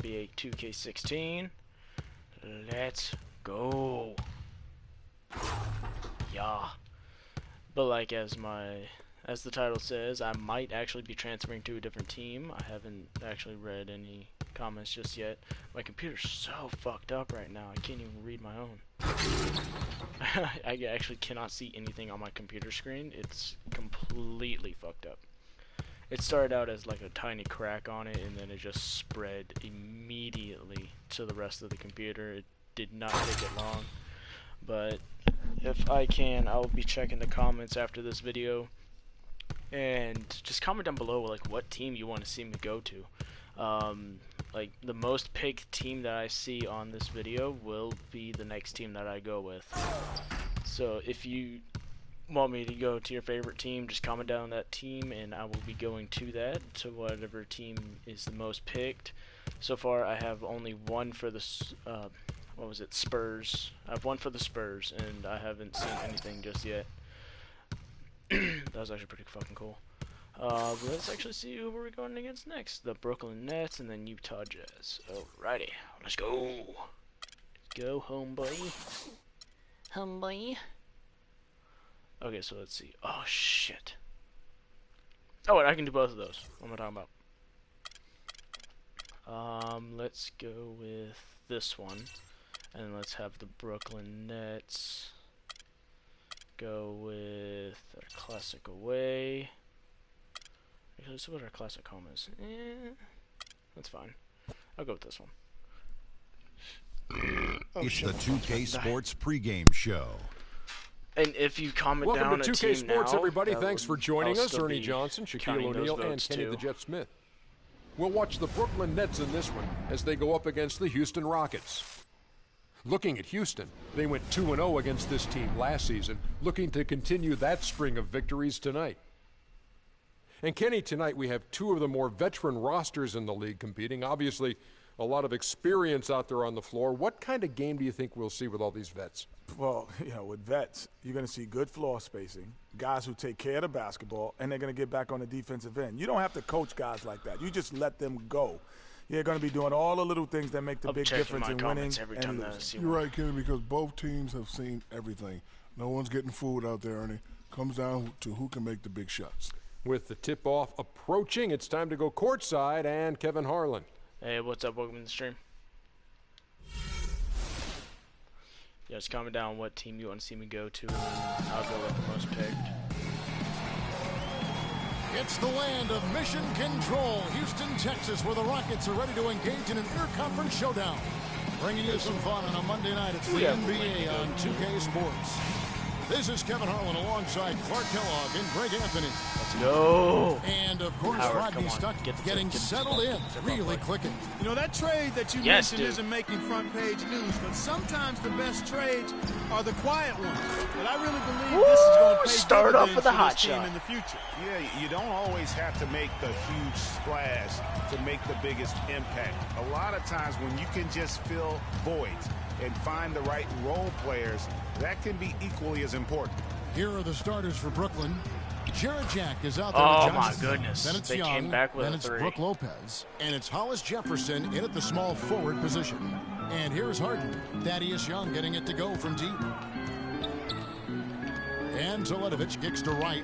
NBA 2K16. Let's go. Yeah. But like as the title says, I might actually be transferring to a different team. I haven't actually read any comments just yet. My computer's so fucked up right now. I can't even read my own. I actually cannot see anything on my computer screen. It's completely fucked up. It started out as like a tiny crack on it, and then it just spread immediately to the rest of the computer. It did not take it long. But if I can, I'll be checking the comments after this video. And just comment down below like what team you want to see me go to. Like the most picked team that I see on this video will be the next team that I go with. So if you want me to go to your favorite team, just comment down that team and I will be going to that, to whatever team is the most picked. So far I have only one for the Spurs. I have one for the Spurs and I haven't seen anything just yet. That was actually pretty fucking cool. Let's actually see who we're going against next. The Brooklyn Nets and then Utah Jazz. Alrighty, let's go. Let's go, homeboy. Homeboy. Okay, so let's see. Oh, shit. Oh, wait, I can do both of those. What am I talking about? Let's go with this one. And let's have the Brooklyn Nets go with our classic away. Let's see what our classic home is. That's fine. I'll go with this one. Oh, it's the 2K Sports pregame show. And if you comment down Welcome to 2K Sports, now, everybody. Thanks for joining us. Ernie be Johnson, Shaquille O'Neal, and Kenny the Jet Smith. We'll watch the Brooklyn Nets in this one as they go up against the Houston Rockets. Looking at Houston, they went 2-0 against this team last season, looking to continue that string of victories tonight. And Kenny, tonight we have two of the more veteran rosters in the league competing. Obviously, a lot of experience out there on the floor. What kind of game do you think we'll see with all these vets? Well, you know, with vets, you're going to see good floor spacing, guys who take care of the basketball, and they're going to get back on the defensive end. You don't have to coach guys like that. You just let them go. You're going to be doing all the little things that make the big difference in winning and losing. You're right, Kenny, because both teams have seen everything. No one's getting fooled out there, Ernie. Comes down to who can make the big shots. With the tip-off approaching, it's time to go courtside, and Kevin Harlan. Hey, what's up? Welcome to the stream. Yeah, just comment down what team you want to see me go to, and I'll go with the most picked. It's the land of mission control, Houston, Texas, where the Rockets are ready to engage in an inter-conference showdown. Bringing you some fun on a Monday night. It's the NBA on 2K Sports. This is Kevin Harlan alongside Clark Kellogg and Greg Anthony. Let's go. And, of course, Rodney Stuck getting settled in, really clicking. You know, that trade that you mentioned isn't making front-page news, but sometimes the best trades are the quiet ones. And I really believe this is going to pay start off with a hot team shot in the future. Yeah, you don't always have to make the huge splash to make the biggest impact. A lot of times when you can just fill voids and find the right role players, that can be equally as important. Here are the starters for Brooklyn. Jarrett Jack is out there. Oh my goodness! Then it's they Young, came back with then a it's three. Brook Lopez, and it's Hollis Jefferson in at the small forward position. And here's Harden. Thaddeus Young getting it to go from deep. And Teletovic kicks to right.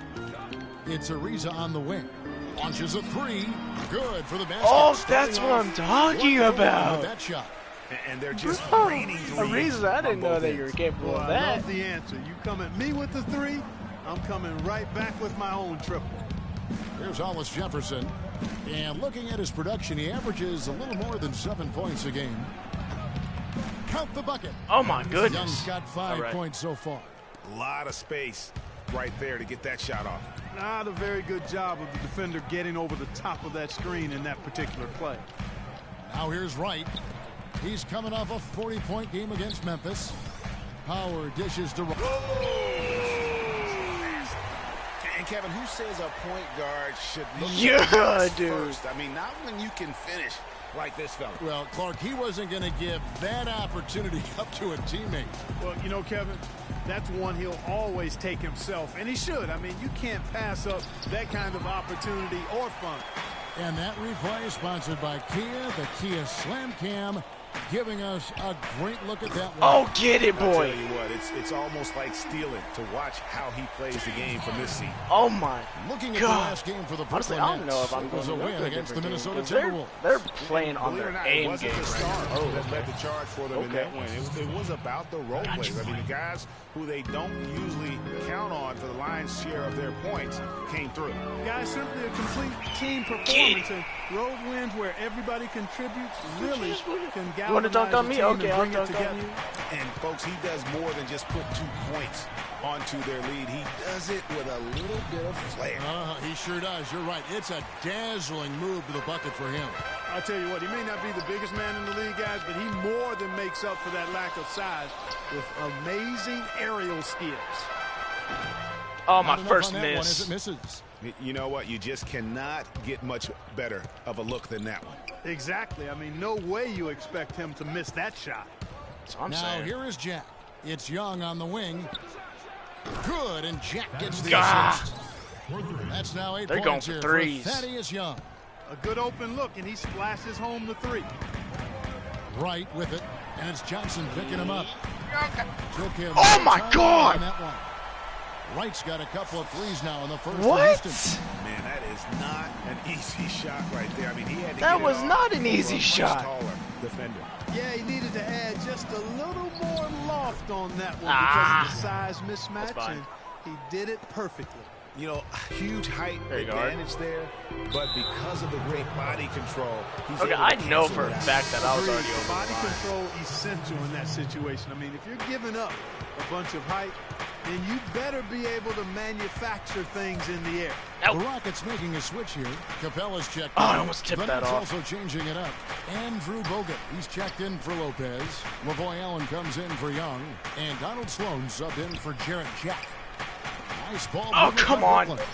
It's Ariza on the wing. Launches a three. Good for the basket. Oh, that's what I'm talking about. That shot. And they're just raining threes. I didn't know that you were capable of that. I love the answer. You come at me with the three, I'm coming right back with my own triple. Here's Hollis Jefferson. And looking at his production, he averages a little more than 7 points a game. Count the bucket. Oh my goodness. Young's got 5 points so far. A lot of space right there to get that shot off. Not a very good job of the defender getting over the top of that screen in that particular play. Now here's Wright. He's coming off a 40-point game against Memphis. Power dishes to Wright. And Kevin, who says a point guard should look dude. first? I mean, not when you can finish like this fella. Well, Clark, he wasn't going to give that opportunity up to a teammate. Well, you know, Kevin, that's one he'll always take himself, and he should. I mean, you can't pass up that kind of opportunity or fun. And that replay sponsored by Kia, the Kia Slam Cam, giving us a great look at that one. Oh, get it, boy. I'll tell you what, it's almost like stealing to watch how he plays the game from this seat. Oh, my Looking at God. the last game for the Brooklyn Honestly, I don't Nets, know if I'm it was a going to win against the Minnesota they're Timberwolves. playing on Believe it their or not, it aim wasn't game the right stars now. that led the charge for them in that win. It was about the role players. I mean, the guys who they don't usually count on for the lion's share of their points came through. Guys, simply a complete team performance. And road wins where everybody contributes really can galvanize You want to dunk on the me? team Okay, and I'll bring it dunk together. on you. And, folks, he does more than just put 2 points onto their lead. He does it with a little bit of flair. He sure does. You're right. It's a dazzling move to the bucket for him. I'll tell you what, he may not be the biggest man in the league, guys, but he more than makes up for that lack of size with amazing aerial skills. Oh, my Not enough first on that one miss. as it misses. You know what? You just cannot get much better of a look than that one. Exactly. I mean, no way you expect him to miss that shot. That's what I'm Now saying. here is Jack. It's Young on the wing. Good, and Jack gets the God. assist. That's now 8 They're going points for here threes. for Thaddeus Young. A good open look, and he splashes home the 3. Right with it, and it's Johnson picking him up. Took him Oh, my time God. on that one. Wright's got a couple of threes now in the first. What? For Houston. Man, that is not an easy shot right there. I mean, he had to That get it was off not an over easy a much shot. taller defender. Yeah, he needed to add just a little more loft on that one because of the size mismatch, fine. and he did it perfectly. You know, huge height There you go, advantage there, but because of the great body control, he's Okay, able to I know cancel for it a out. fact that I was Agreed. already over Body the line. control essential in that situation. I mean, if you're giving up a bunch of height, then you better be able to manufacture things in the air. The Rockets making a switch here. Capella's checked Oh, I in. almost tipped The that Nets off. also changing it up. Andrew Bogut, he's checked in for Lopez. LaVoy Allen comes in for Young. And Donald Sloan subbed in for Jarrett Jack. Nice ball. Oh, movement come by on. Brooklyn.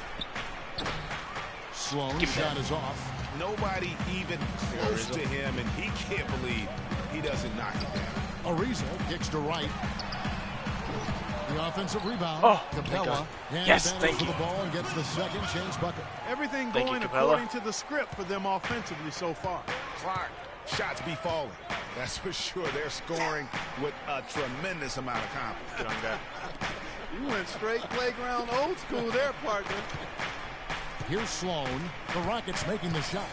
Sloan's Give me shot that. is off. Nobody even close to him, and he can't believe he doesn't knock it down. Ariza kicks to right. The offensive rebound. Oh, thank Capella God. hands Yes, advantage thank for you. the ball and gets the second chance bucket. Everything Thank you, going Capella. according to the script for them offensively so far. Clark, shots be falling. That's for sure. They're scoring with a tremendous amount of confidence. Good on that. You went straight playground old school there, partner. Here's Sloan. The Rockets making the shot.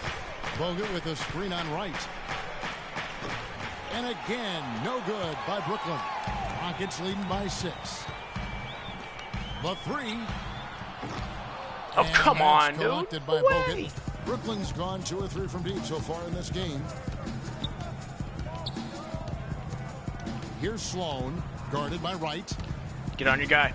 Bogut with a screen on right. And again, no good by Brooklyn. Rockets leading by 6. The 3. Oh, And come that's on, dude. collected by No way. Bogut. Brooklyn's gone 2 or 3 from deep so far in this game. Here's Sloan, guarded by Wright. Get on your guy.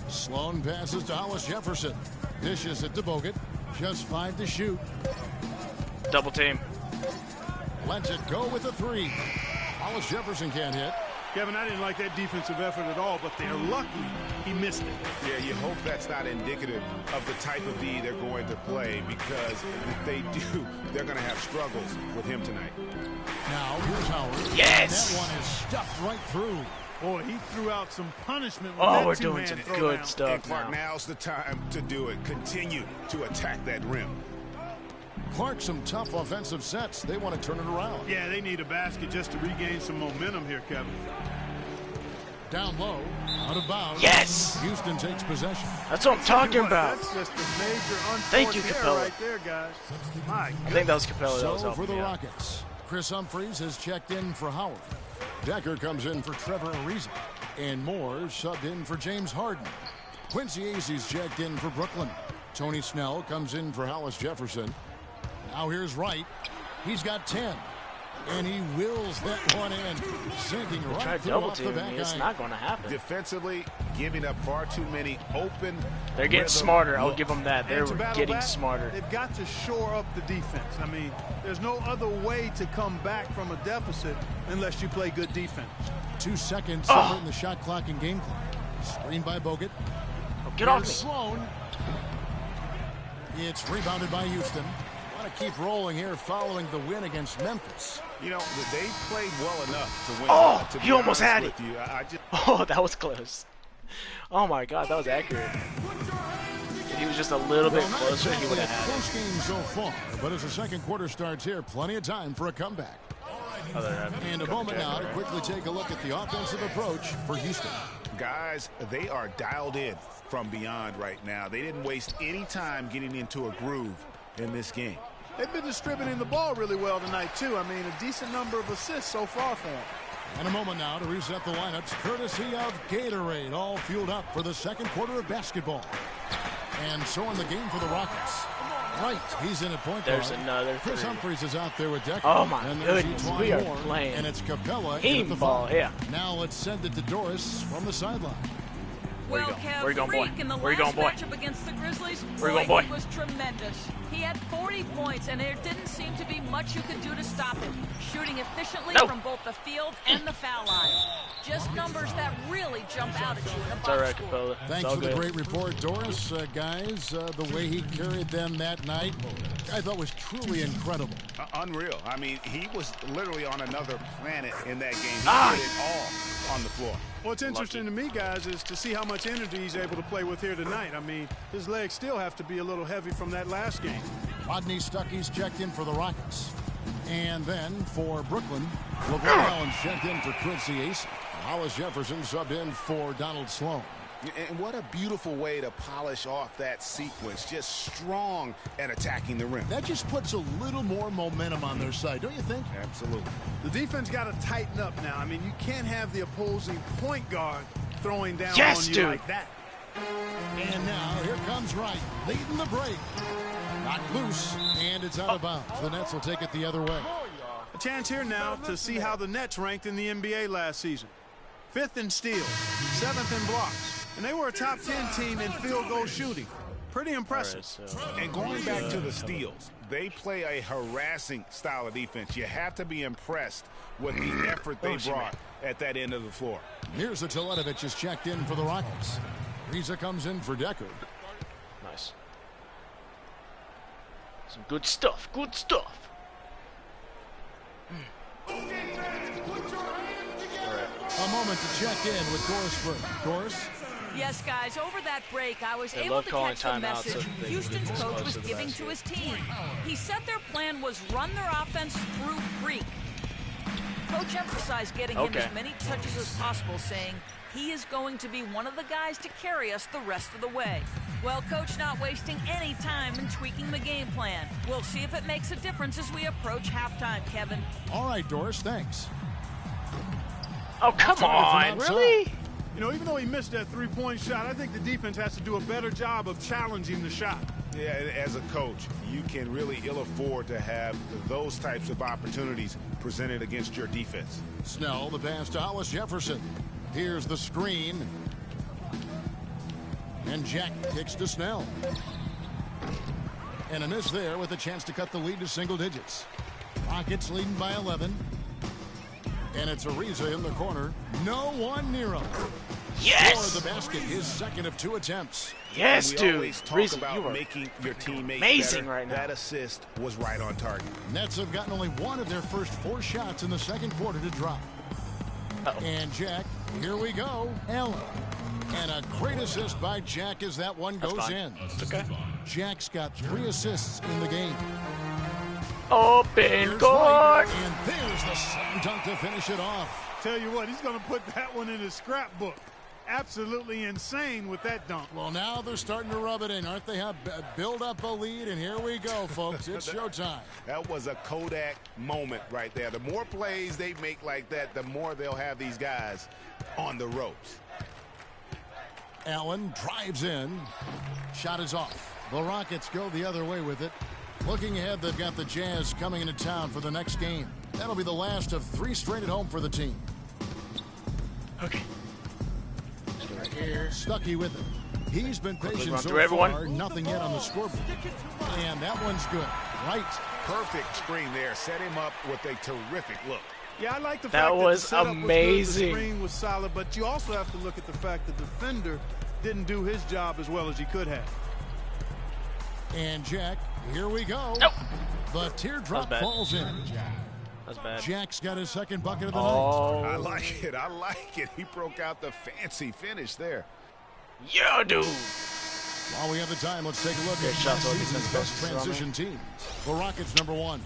Sloan passes to Hollis Jefferson. Dishes it to Bogut. Just 5 to shoot. Double team. Lets it go with a 3. Hollis Jefferson can't hit. Kevin, I didn't like that defensive effort at all, but they're lucky he missed it. Yeah, you hope that's not indicative of the type of D they're going to play, because if they do, they're going to have struggles with him tonight. Now, here's Howard. Yes! That one is stuffed right through. Boy, he threw out some punishment with Oh, that we're two-hand doing some throwdown. good And stuff Clark, now. now's the time to do it. Continue to attack that rim. Clark, some tough offensive sets. They want to turn it around. Yeah, they need a basket just to regain some momentum here, Kevin. Down low, out of bounds. Yes! Houston takes possession. That's what I'm talking about. That's just a major Thank you, unforced error Capella. right there, guys. My I goodness. think that was Capella that was So for helping the me out. Rockets, Chris Humphries has checked in for Howard. Decker comes in for Trevor Ariza. And Moore subbed in for James Harden. Quincy Azee's checked in for Brooklyn. Tony Snell comes in for Hollis Jefferson. Now here's Wright. He's got 10. And he wills that one in, sinking Try right through double off the team back me. It's iron. not going to happen. Defensively, giving up far too many open. They're getting rhythm smarter. I'll looks. give them that. They're And to battle getting back, smarter. They've got to shore up the defense. I mean, there's no other way to come back from a deficit unless you play good defense. 2 seconds Oh. separating the shot clock and game clock. Screen by Bogut. Oh, get off Here's me. Sloan. It's rebounded by Houston. Want to keep rolling here following the win against Memphis. You know, they played well enough to win. Oh, to be he almost honest had with it. You. I just Oh, that was close. Oh my God, that was accurate. If he was just a little bit Well, closer, he would have a had close it. game so far, but as the second quarter starts here, plenty of time for a comeback. And a moment now to quickly take a look at the offensive approach for Houston. Guys, they are dialed in from beyond right now. They didn't waste any time getting into a groove in this game. They've been distributing the ball really well tonight, too. I mean, a decent number of assists so far for them. And a moment now to reset the lineups, courtesy of Gatorade, all fueled up for the second quarter of basketball. And so in the game for the Rockets. Right, he's in at point guard. There's another Chris three. Humphries is out there with Decker. Oh my and there's goodness, Etwan we are Moore, playing and it's Capella in team at the ball, five. yeah. Now let's send it to Doris from the sideline. Where you Well, going? Kev, Where you going, boy? Freak in the Where you last going, boy? matchup against the Grizzlies, Where you going, boy? he was tremendous. He had 40 points, and there didn't seem to be much you could do to stop him, shooting efficiently No. from both the field and the foul line. Just numbers that really jump out at you in a It's all box right, score. Capella. Thanks It's all for the good. great report, Doris. Guys, the way he carried them that night, I thought was truly incredible. Unreal. I mean, he was literally on another planet in that game. He Nice. did it all on the floor. What's interesting to me, guys, is to see how much energy he's able to play with here tonight. I mean, his legs still have to be a little heavy from that last game. Rodney Stuckey's checked in for the Rockets. And then for Brooklyn, LeVar Allen checked in for Quincy Ace. Hollis Jefferson subbed in for Donald Sloan. And what a beautiful way to polish off that sequence. Just strong at attacking the rim. That just puts a little more momentum on their side, don't you think? Absolutely. The defense got to tighten up now. I mean, you can't have the opposing point guard throwing down Yes, on you dude. like that. And now here comes Wright, leading the break. Knocked loose, and it's out of bounds. The Nets will take it the other way. A chance here now to see how the Nets ranked in the NBA last season. 5th in steals, 7th in blocks, and they were a top 10 team in field goal shooting. Pretty impressive. All right, so, And going back to the steals, they play a harassing style of defense. You have to be impressed with the effort they brought at that end of the floor. Here's a Teletovic is checked in for the Rockets. Riza comes in for Decker. nice. Some good stuff. Good stuff. A moment to check in with Doris Burke. Doris? Yes, guys, over that break, I was They able love to calling catch the timeouts so message that they can Houston's get coach close was to the giving basket. to his team. He said their plan was run their offense through Freak. Coach emphasized getting him as many touches as possible, saying he is going to be one of the guys to carry us the rest of the way. Well, Coach not wasting any time in tweaking the game plan. We'll see if it makes a difference as we approach halftime, Kevin. All right, Doris, thanks. Oh, come on. Really? You know, even though he missed that three-point shot, I think the defense has to do a better job of challenging the shot. Yeah, as a coach, you can really ill afford to have those types of opportunities presented against your defense. Snell, the pass to Hollis Jefferson. Here's the screen. And Jack kicks to Snell. And a miss there with a chance to cut the lead to single digits. Rockets leading by 11. And it's Ariza in the corner. No one near him. Yes! Scored the basket, his second of 2 attempts. Yes, we dude. always talk Reason, about you are making your teammates amazing better. right now. That assist was right on target. Nets have gotten only one of their first 4 shots in the second quarter to drop. Uh-oh. And Jack, here we go, Allen. And a great assist by Jack as that one That's goes fine. in. It's okay. Jack's got 3 assists in the game. Open Here's court. White, and there's the slam dunk to finish it off. Tell you what, he's going to put that one in his scrapbook. Absolutely insane with that dunk. Well, now they're starting to rub it in, aren't they? Have build up a lead, and here we go, folks. It's showtime. That was a Kodak moment right there. The more plays they make like that, the more they'll have these guys on the ropes. Allen drives in. Shot is off. The Rockets go the other way with it. Looking ahead, they've got the Jazz coming into town for the next game. That'll be the last of 3 straight at home for the team. Okay. Right here. Stuckey with it. He's been patient run so through everyone. far. Nothing yet on the scoreboard. And that one's good. Right. Perfect screen there. Set him up with a terrific look. Yeah, I like the That fact was that the setup amazing. was good, the screen was solid, but you also have to look at the fact that the defender didn't do his job as well as he could have. And Jack, here we go. Nope. The teardrop falls in. That's bad. Jack's got his second bucket of the night. I like it. I like it. He broke out the fancy finish there. Yeah, dude. While we have the time, let's take a look at last season's best transition teams. The Rockets, number 1.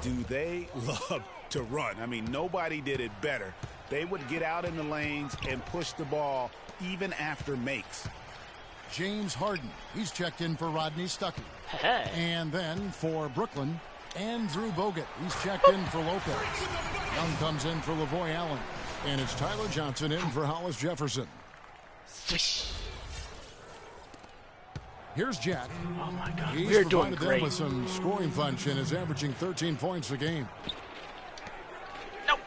Do they love to run? I mean, nobody did it better. They would get out in the lanes and push the ball even after makes. James Harden, he's checked in for Rodney Stuckey. And then for Brooklyn, Andrew Bogut, he's checked in for Lopez. Young comes in for Lavoy Allen. And it's Tyler Johnson in for Hollis Jefferson. Here's Jack. Oh my God, he's we're doing provided great. them with some scoring punch and is averaging 13 points a game. Nope.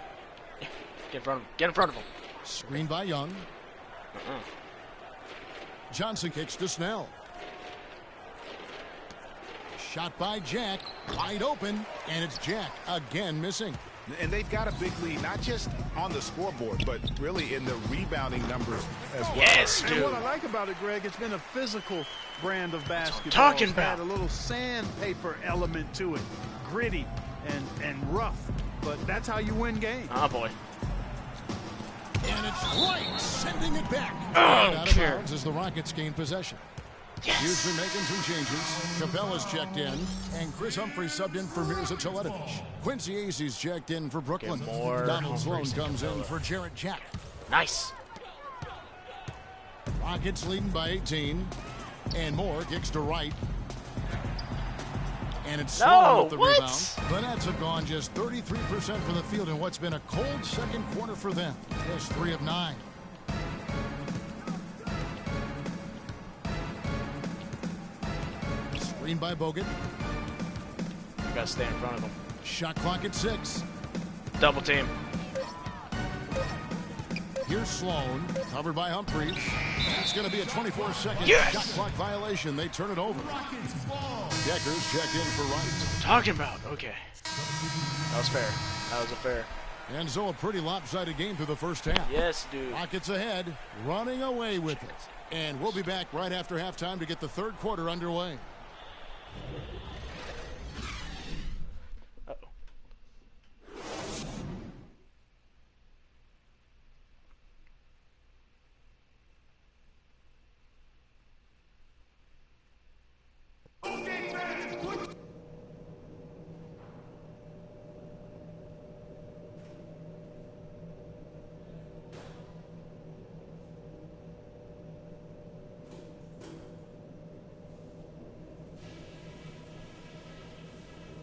Get in front of him. Get in front of him. Screen by Young. Johnson kicks to Snell. Shot by Jack. Wide open. And it's Jack again missing. And they've got a big lead, not just on the scoreboard, but really in the rebounding numbers as well. Yes, dude. And what I like about it, Greg, it's been a physical brand of basketball. Talking It's about had a little sandpaper element to it, gritty and rough. But that's how you win games. Oh boy. And it's right, sending it back. Oh, out of bounds as the Rockets gain possession. Yes. Hughes been making some changes. Capella's checked in, and Chris Humphries subbed in for Mirza Teletovic. Quincy Acy's checked in for Brooklyn. Donald Sloan comes in for Jarrett Jack. Nice. Rockets leading by 18. And Moore kicks to right. And it's Sloan with the rebound. The Nets have gone just 33% from the field in what's been a cold second quarter for them. Just 3 of 9. Screen by Bogut. You gotta stay in front of him. Shot clock at 6. Double team. Here's Sloan, covered by Humphries. It's going to be a 24-second shot clock violation. They turn it over. Deckers checked in for Wright. Talking about. Okay. That was fair. That was a fair. And so a pretty lopsided game through the first half. Yes, dude. Rockets ahead, running away with it. And we'll be back right after halftime to get the third quarter underway.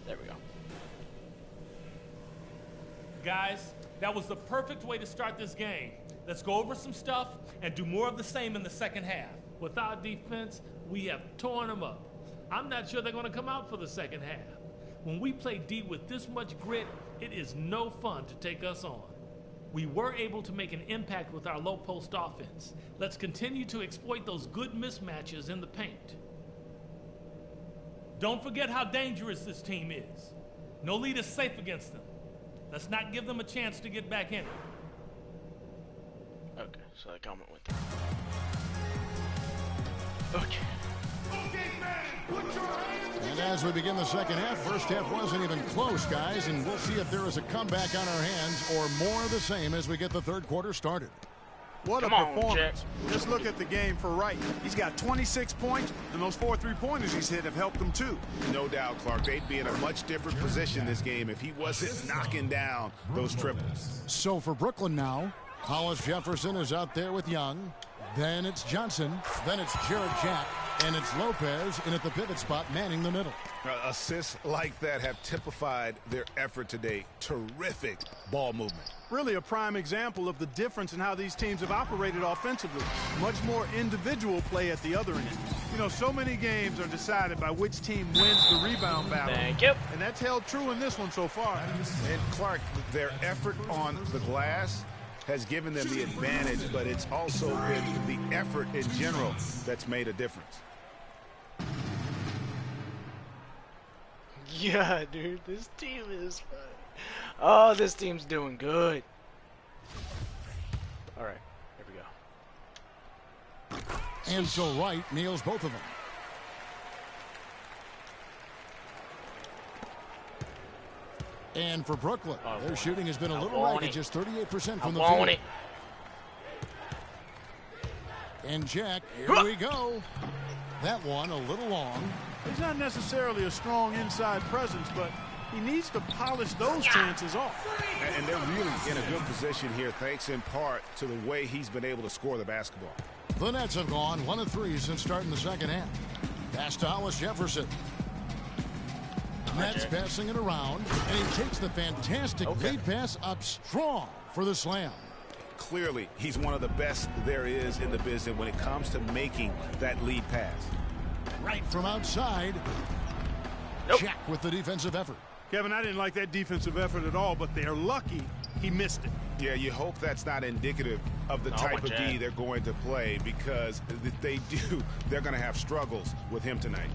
There we go. Guys, that was the perfect way to start this game. Let's go over some stuff and do more of the same in the second half. With our defense, we have torn them up. I'm not sure they're going to come out for the second half. When we play D with this much grit, it is no fun to take us on. We were able to make an impact with our low post offense. Let's continue to exploit those good mismatches in the paint. Don't forget how dangerous this team is. No lead is safe against them. Let's not give them a chance to get back in it. Okay, so that comment went through. Okay. And as we begin the second half, first half wasn't even close, guys, and we'll see if there is a comeback on our hands or more of the same as we get the third quarter started. What a performance. Just look at the game for Wright. He's got 26 points, and those 4 3-pointers he's hit have helped him too. No doubt, Clark. They'd be in a much different position this game if he wasn't knocking down those triples. So for Brooklyn now, Hollis Jefferson is out there with Young. Then it's Johnson. Then it's Jarrett Jack. And it's Lopez in at the pivot spot, manning the middle. Assists like that have typified their effort today. Terrific ball movement. Really a prime example of the difference in how these teams have operated offensively. Much more individual play at the other end. You know, so many games are decided by which team wins the rebound battle. Thank you. And that's held true in this one so far. And Clark, their effort on the glass has given them the advantage, but it's also been the effort in general that's made a difference. Yeah, dude, this team is fun. Oh, this team's doing good. All right, here we go. And so Wright nails both of them. And for Brooklyn, their shooting has been a little ragged, just 38% from the field. And Jack, here we go. That one a little long. He's not necessarily a strong inside presence, but he needs to polish those chances off. And they're really in a good position here, thanks in part to the way he's been able to score the basketball. The Nets have gone 1 of 3 since starting the second half. Pass to Hollis Jefferson. Nets passing it around, and he takes the fantastic lead pass up strong for the slam. Clearly, he's one of the best there is in the business when it comes to making that lead pass. Right from outside. Jack with the defensive effort. Kevin, I didn't like that defensive effort at all, but they're lucky he missed it. Yeah, you hope that's not indicative of the type of D they're going to play, because if they do, they're going to have struggles with him tonight.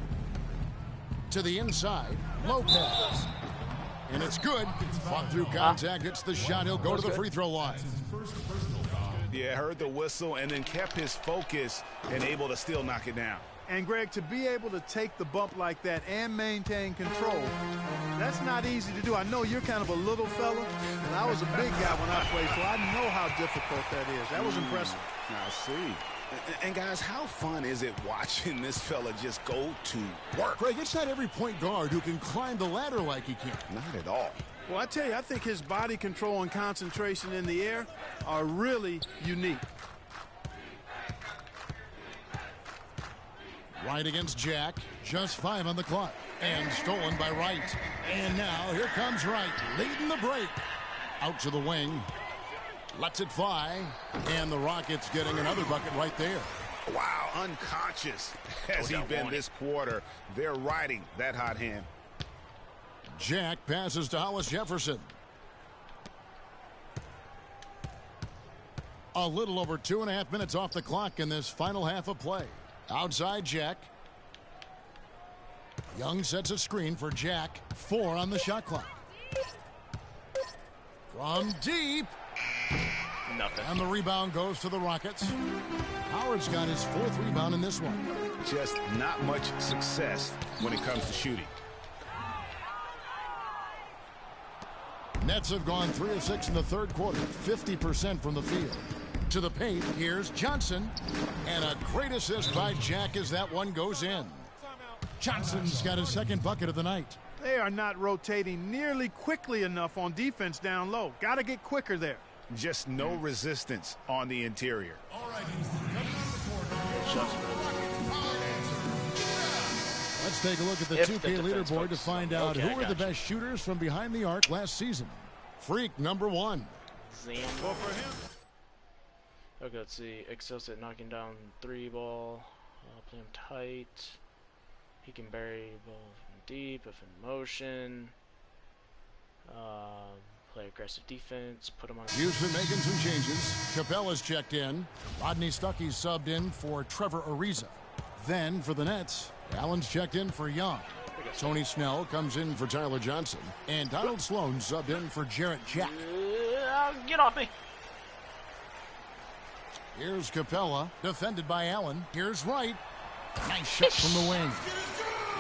To the inside, Lopez. And it's good. Fought through contact, hits the shot. He'll go to the free throw line. Yeah, heard the whistle and then kept his focus and able to still knock it down. And, Greg, to be able to take the bump like that and maintain control, that's not easy to do. I know you're kind of a little fella, and I was a big guy when I played, so I know how difficult that is. That was impressive. I see. And, guys, how fun is it watching this fella just go to work? Greg, it's not every point guard who can climb the ladder like he can. Not at all. Well, I tell you, I think his body control and concentration in the air are really unique. Wright against Jack. Just 5 on the clock. And stolen by Wright. And now here comes Wright, leading the break. Out to the wing. Lets it fly. And the Rockets getting another bucket right there. Wow, unconscious has he been this quarter. They're riding that hot hand. Jack passes to Hollis Jefferson. A little over 2.5 minutes off the clock in this final half of play. Outside Jack. Young sets a screen for Jack. 4 on the shot clock. From deep. Nothing. And the rebound goes to the Rockets. Howard's got his 4th rebound in this one. Just not much success when it comes to shooting. Nets have gone 3 of 6 in the third quarter. 50% from the field. To the paint, here's Johnson. And a great assist by Jack as that one goes in. Johnson's got his 2nd bucket of the night. They are not rotating nearly quickly enough on defense down low. Got to get quicker there. Just no resistance on the interior. All right, let's take a look at the 2K leaderboard to find out who are the best shooters from behind the arc last season. Freak number 1. Zam. Well, for him. Okay, let's see. Excels at knocking down 3 ball. Play him tight. He can bury ball from deep if in motion. Play aggressive defense. Put him on. Houston making some changes. Capella's checked in. Rodney Stuckey's subbed in for Trevor Ariza. Then for the Nets, Allen's checked in for Young. Tony Snell comes in for Tyler Johnson. And Donald Sloan subbed in for Jarrett Jack. Get off me. Here's Capella, defended by Allen. Here's Wright. Nice shot from the wing.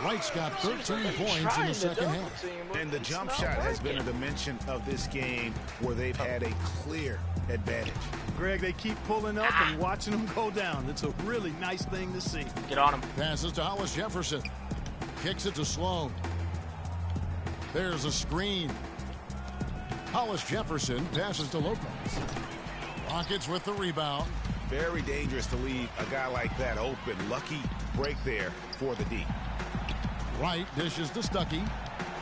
Wright's got 13 points in the second half. And the jump shot has been a dimension of this game where they've had a clear advantage. Greg, they keep pulling up and watching them go down. It's a really nice thing to see. Get on him. Passes to Hollis Jefferson. Kicks it to Sloan. There's a screen. Hollis Jefferson passes to Lopez. Rockets with the rebound. Very dangerous to leave a guy like that open. Lucky break there for the D. Wright dishes to Stuckey.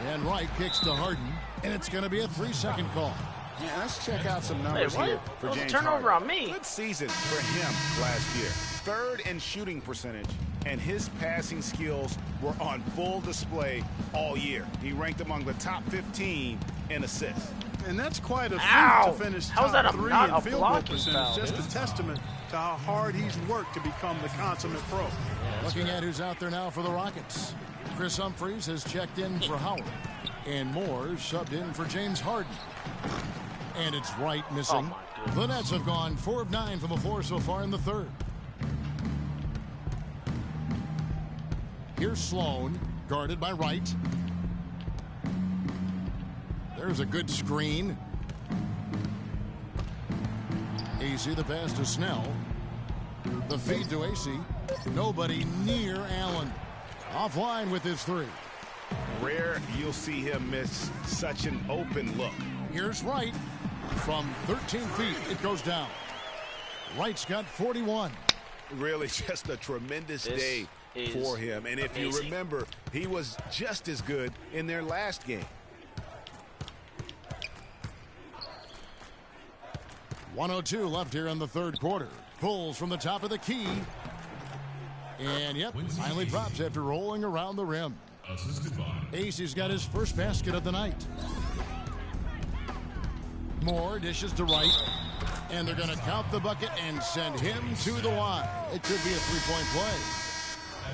And Wright kicks to Harden. And it's going to be a 3-second call. Yeah, let's check out some numbers here for James turnover Harden. on me. Good season for him last year. 3rd in shooting percentage, and his passing skills were on full display all year. He ranked among the top 15 in assists. And that's quite a feat to finish How's that top 3 not in a field goal blocking percentage. foul, Just dude? a testament to how hard he's worked to become the consummate pro. Looking at who's out there now for the Rockets. Chris Humphries has checked in for Howard. And Moore subbed in for James Harden. And it's Wright missing. The Nets have gone 4 of 9 from the floor so far in the third. Here's Sloan, guarded by Wright. There's a good screen. AC the pass to Snell. The feed to AC. Nobody near Allen. Offline with his three. Rare you'll see him miss such an open look. Here's Wright. From 13 feet, it goes down. Wright's got 41. Really just a tremendous day for him. And if you remember, he was just as good in their last game. 1:02 left here in the third quarter. Pulls from the top of the key. And, yep, finally drops after rolling around the rim. Acey's got his first basket of the night. Moore dishes to Wright. And they're going to count the bucket and send him to the line. It could be a three-point play.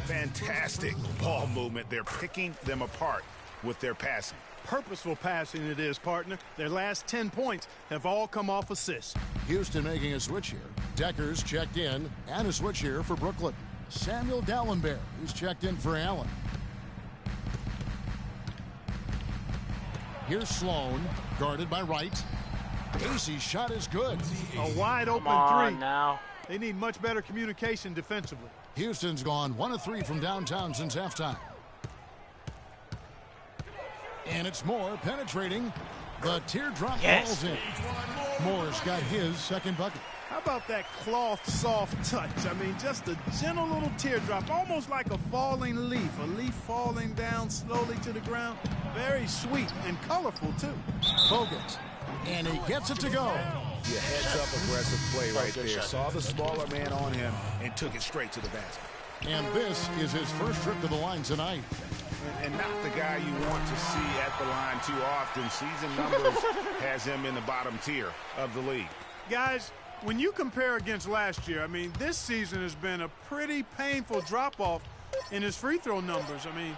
Fantastic ball movement. They're picking them apart with their passing. Purposeful passing it is, partner. Their last 10 points have all come off assists. Houston making a switch here. Decker's checked in, and a switch here for Brooklyn. Samuel Dallenberg, who's checked in for Allen. Here's Sloan, guarded by Wright. Acey's shot is good. A wide open three. Now. They need much better communication defensively. Houston's gone 1 of 3 from downtown since halftime. And it's Moore penetrating. The teardrop falls in. Moore's got his second bucket. How about that cloth soft touch? I mean, just a gentle little teardrop, almost like a falling leaf. A leaf falling down slowly to the ground. Very sweet and colorful, too. Bogut. And he gets it to go. Yeah, heads-up aggressive play right there. Saw the smaller man on him and took it straight to the basket. And this is his first trip to the line tonight. And not the guy you want to see at the line too often. Season numbers has him in the bottom tier of the league. Guys, when you compare against last year, I mean, this season has been a pretty painful drop-off in his free throw numbers. I mean,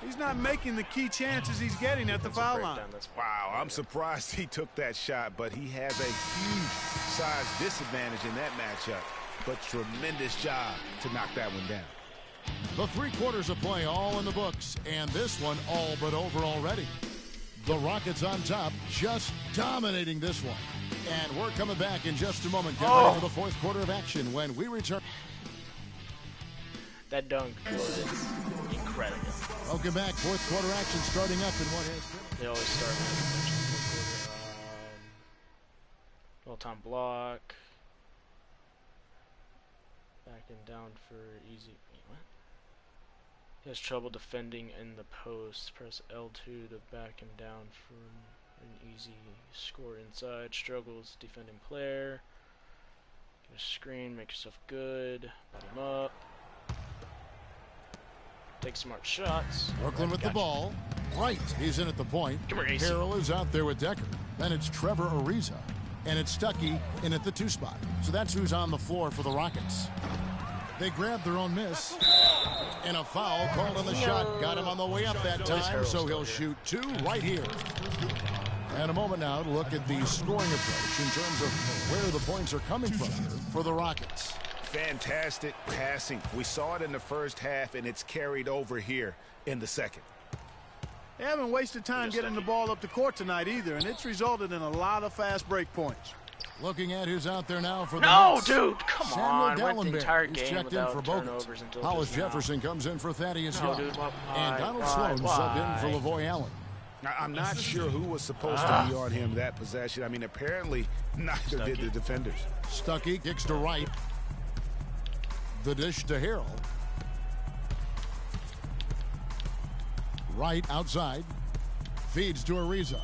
he's not making the key chances he's getting at the foul line. Wow, I'm surprised he took that shot, but he has a huge size disadvantage in that matchup. But tremendous job to knock that one down. The 3 quarters of play all in the books, and this one all but over already. The Rockets on top, just dominating this one. And we're coming back in just a moment. Get ready for the fourth quarter of action when we return. That dunk was incredible. Welcome back. Fourth quarter action starting up in what has been. They always start in the fourth quarter. Well-time block. Backing down for easy. What? He has trouble defending in the post. Press L2 to back him down for an easy score inside. Struggles defending player. Get a screen, make yourself good. Put him up. Take smart shots. Brooklyn with the ball. Right, he's in at the point. Harrell is out there with Decker. Then it's Trevor Ariza. And it's Stuckey in at the 2 spot. So that's who's on the floor for the Rockets. They grabbed their own miss. And a foul called on the shot. Got him on the way up that time, so he'll shoot 2 right here. And a moment now to look at the scoring approach in terms of where the points are coming from for the Rockets. Fantastic passing. We saw it in the first half, and it's carried over here in the second. They haven't wasted time getting the ball up the court tonight either, and it's resulted in a lot of fast break points. Looking at who's out there now for the Nets. Dude, come on. Samuel Went the entire Dallenberg is game checked in for Bogut. Hollis Jefferson comes in for Thaddeus Young. And Donald Sloan subbed in for Lavoy Allen. Now, I'm not sure who was supposed to be on him that possession. I mean, apparently neither did the defenders. Stuckey kicks to Wright. The dish to Harrell. Wright outside. Feeds to Ariza.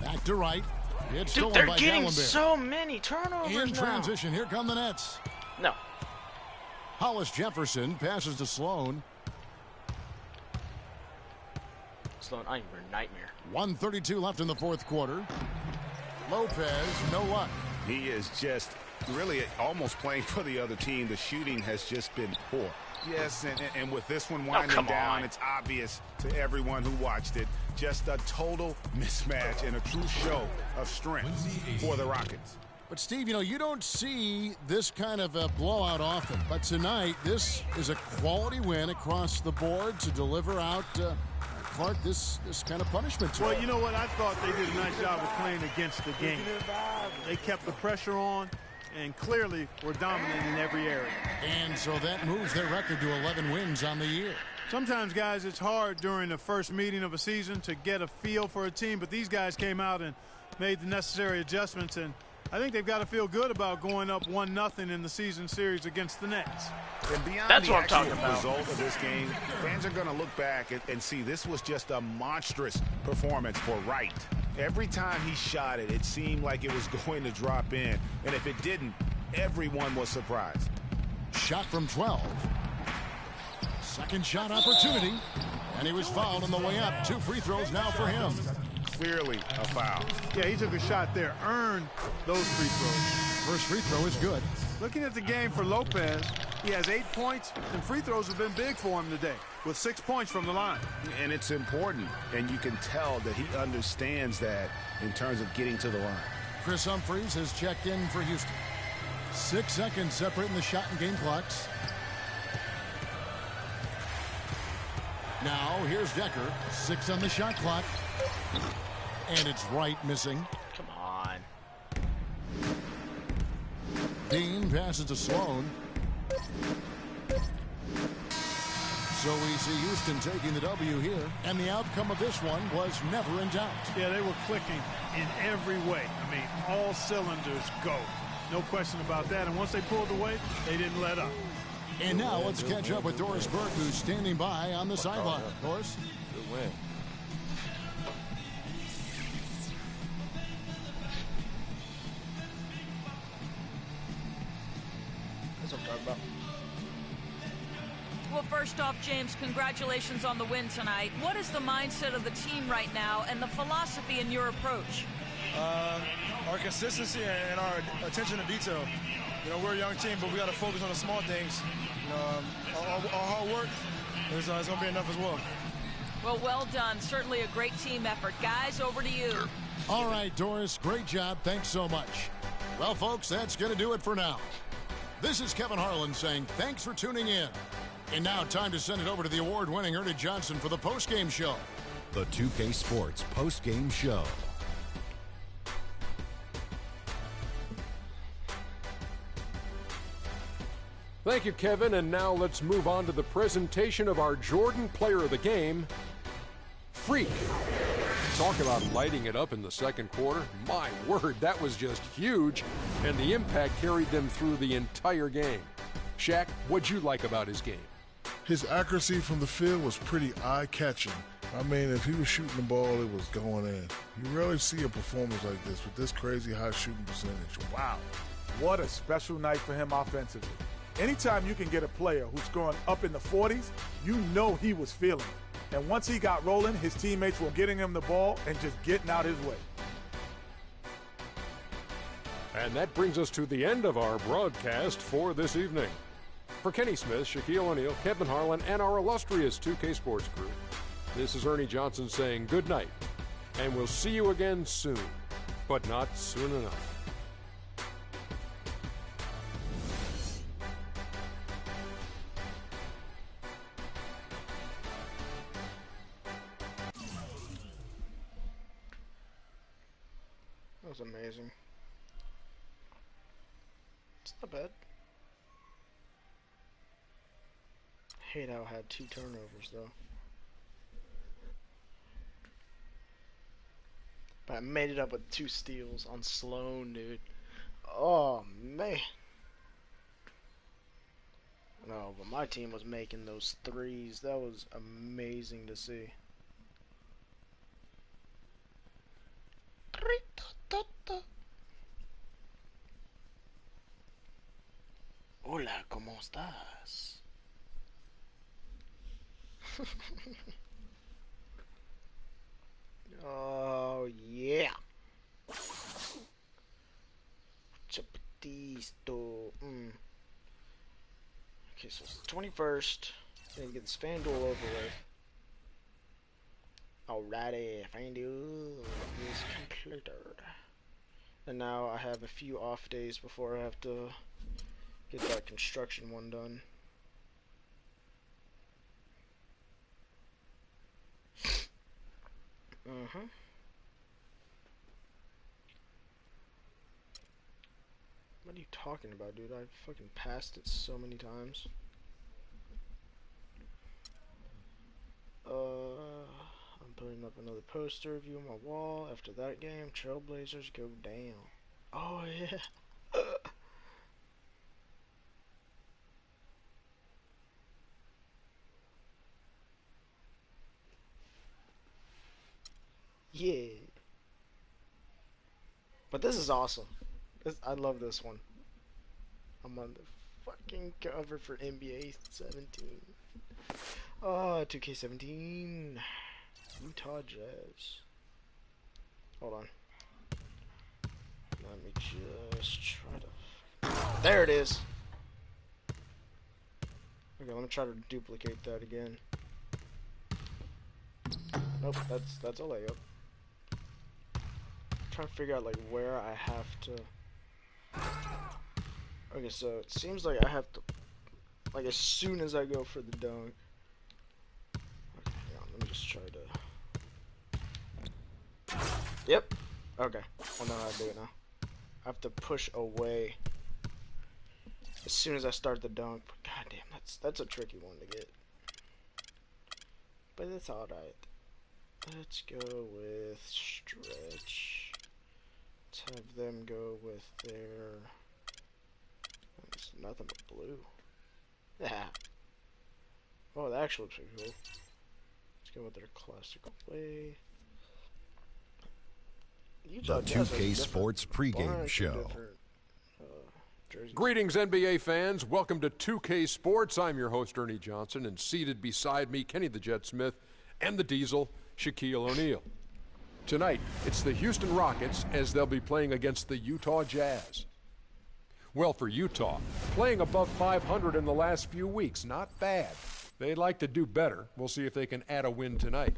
Back to Wright. It's stolen they're by getting Dallenberg. so many turnovers in transition. Here come the Nets. No. Hollis Jefferson passes to Sloan. Sloan, I'm your nightmare. 1:32 left in the fourth quarter. Lopez, no luck. He is just really almost playing for the other team. The shooting has just been poor. Yes, and with this one winding down, it's obvious to everyone who watched it. Just a total mismatch and a true show of strength for the Rockets. But, Steve, you don't see this kind of a blowout often. But tonight, this is a quality win across the board to deliver out, Clark, this kind of punishment. Well, you know what? I thought they did a nice job of playing against the game. They kept the pressure on, and clearly were dominant in every area. And so that moves their record to 11 wins on the year. Sometimes, guys, it's hard during the first meeting of a season to get a feel for a team, but these guys came out and made the necessary adjustments, and I think they've got to feel good about going up 1-0 in the season series against the Nets. And beyond That's the what I'm talking actual about. result of this game, fans are going to look back and see this was just a monstrous performance for Wright. Every time he shot it, it seemed like it was going to drop in. And if it didn't, everyone was surprised. Shot from 12. Second shot opportunity. And he was fouled on the way up. 2 free throws now for him. Clearly a foul. Yeah, he took a shot there, earned those free throws. First free throw is good. Looking at the game for Lopez, he has 8 points, and free throws have been big for him today, with 6 points from the line. And it's important, and you can tell that he understands that in terms of getting to the line. Chris Humphries has checked in for Houston. 6 seconds separating the shot and game clocks. Now here's Decker. 6 on the shot clock. And it's Wright missing. Come on. Dean passes to Sloan. So we see Houston taking the W here. And the outcome of this one was never in doubt. Yeah, they were clicking in every way. I mean, all cylinders go. No question about that. And once they pulled away, they didn't let up. And now let's catch up with Doris Burke, who's standing by on the sideline. Doris? Good win. That's what I'm talking about. Well, first off, James, congratulations on the win tonight. What is the mindset of the team right now and the philosophy in your approach? Our consistency and our attention to detail. You know, we're a young team, but we got to focus on the small things. You know, our hard work is going to be enough as well. Well done. Certainly a great team effort. Guys, over to you. All right, Doris, great job. Thanks so much. Well, folks, that's going to do it for now. This is Kevin Harlan saying thanks for tuning in. And now time to send it over to the award-winning Ernie Johnson for the postgame show. The 2K Sports postgame show. Thank you, Kevin. And now let's move on to the presentation of our Jordan Player of the Game, Freak. Talk about lighting it up in the second quarter. My word, that was just huge. And the impact carried them through the entire game. Shaq, what'd you like about his game? His accuracy from the field was pretty eye-catching. I mean, if he was shooting the ball, it was going in. You rarely see a performance like this with this crazy high shooting percentage. Wow. What a special night for him offensively. Anytime you can get a player who's scoring up in the 40s, you know he was feeling it. And once he got rolling, his teammates were getting him the ball and just getting out his way. And that brings us to the end of our broadcast for this evening. For Kenny Smith, Shaquille O'Neal, Kevin Harlan, and our illustrious 2K Sports crew, this is Ernie Johnson saying good night. And we'll see you again soon, but not soon enough. That was amazing. It's not bad. Hate how I had 2 turnovers though. But I made it up with 2 steals on Sloan, dude. Oh man. No, but my team was making those threes. That was amazing to see. Hola, ¿cómo estás? Oh, yeah. Chapatisto. Okay, so it's the 21st. Need to get this FanDuel over with. Alrighty, FanDuel is completed. And now I have a few off days before I have to get that construction one done. What are you talking about, dude? I fucking passed it so many times. I'm putting up another poster of you on my wall. After that game, Trailblazers go down. Oh, yeah. Yeah. But this is awesome. I love this one. I'm on the fucking cover for NBA 17. Oh, 2K17. Utah Jazz. Hold on. Let me just try to... There it is! Okay, let me try to duplicate that again. Nope, that's a layup. I'm trying to figure out like where I have to... Okay, so it seems like I have to... Like as soon as I go for the dunk... Okay, hang on, let me just try to... Yep! Okay, I know how to do it now. I have to push away as soon as I start the dunk. But goddamn, that's a tricky one to get. But it's alright. Let's go with stretch. Let's have them go with their... It's nothing but blue. Yeah. Oh, that actually looks pretty cool. Let's go with their classical way. The 2K Sports pregame show. Greetings, NBA fans. Welcome to 2K Sports. I'm your host, Ernie Johnson, and seated beside me, Kenny the Jet Smith, and the Diesel, Shaquille O'Neal. Tonight, it's the Houston Rockets as they'll be playing against the Utah Jazz. Well, for Utah, playing above 500 in the last few weeks, not bad. They'd like to do better. We'll see if they can add a win tonight.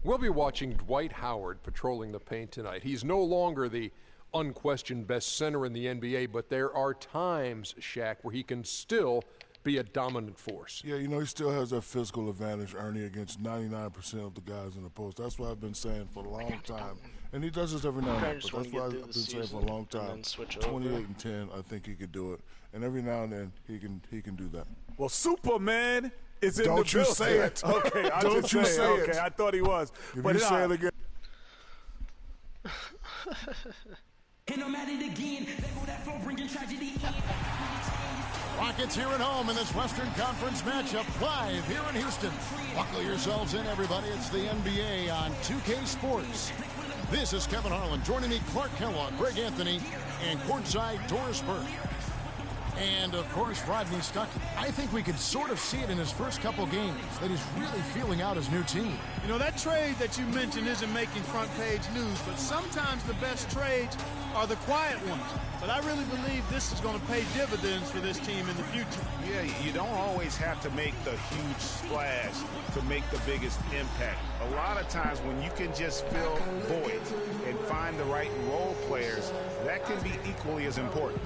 We'll be watching Dwight Howard patrolling the paint tonight. He's no longer the unquestioned best center in the NBA, but there are times, Shaq, where he can still be a dominant force. Yeah, you know, he still has that physical advantage, Ernie, against 99% of the guys in the post. That's what I've been saying for a long time. And he does this every now and then, but that's what I've been saying for a long time. 28 and 10, I think he could do it. And every now and then, he can do that. Well, Superman is in the building. Don't you say it. Okay, don't you say it. Okay, I thought he was. If you say it again. Rockets here at home in this Western Conference matchup, live here in Houston. Buckle yourselves in, everybody. It's the NBA on 2K Sports. This is Kevin Harlan. Joining me, Clark Kellogg, Greg Anthony, and courtside Doris Burke. And, of course, Rodney Stuckey. I think we could sort of see it in his first couple games, that he's really feeling out his new team. You know, that trade that you mentioned isn't making front-page news, but sometimes the best trades are the quiet ones. But I really believe this is going to pay dividends for this team in the future. Yeah, you don't always have to make the huge splash to make the biggest impact. A lot of times when you can just fill voids and find the right role players, that can be equally as important.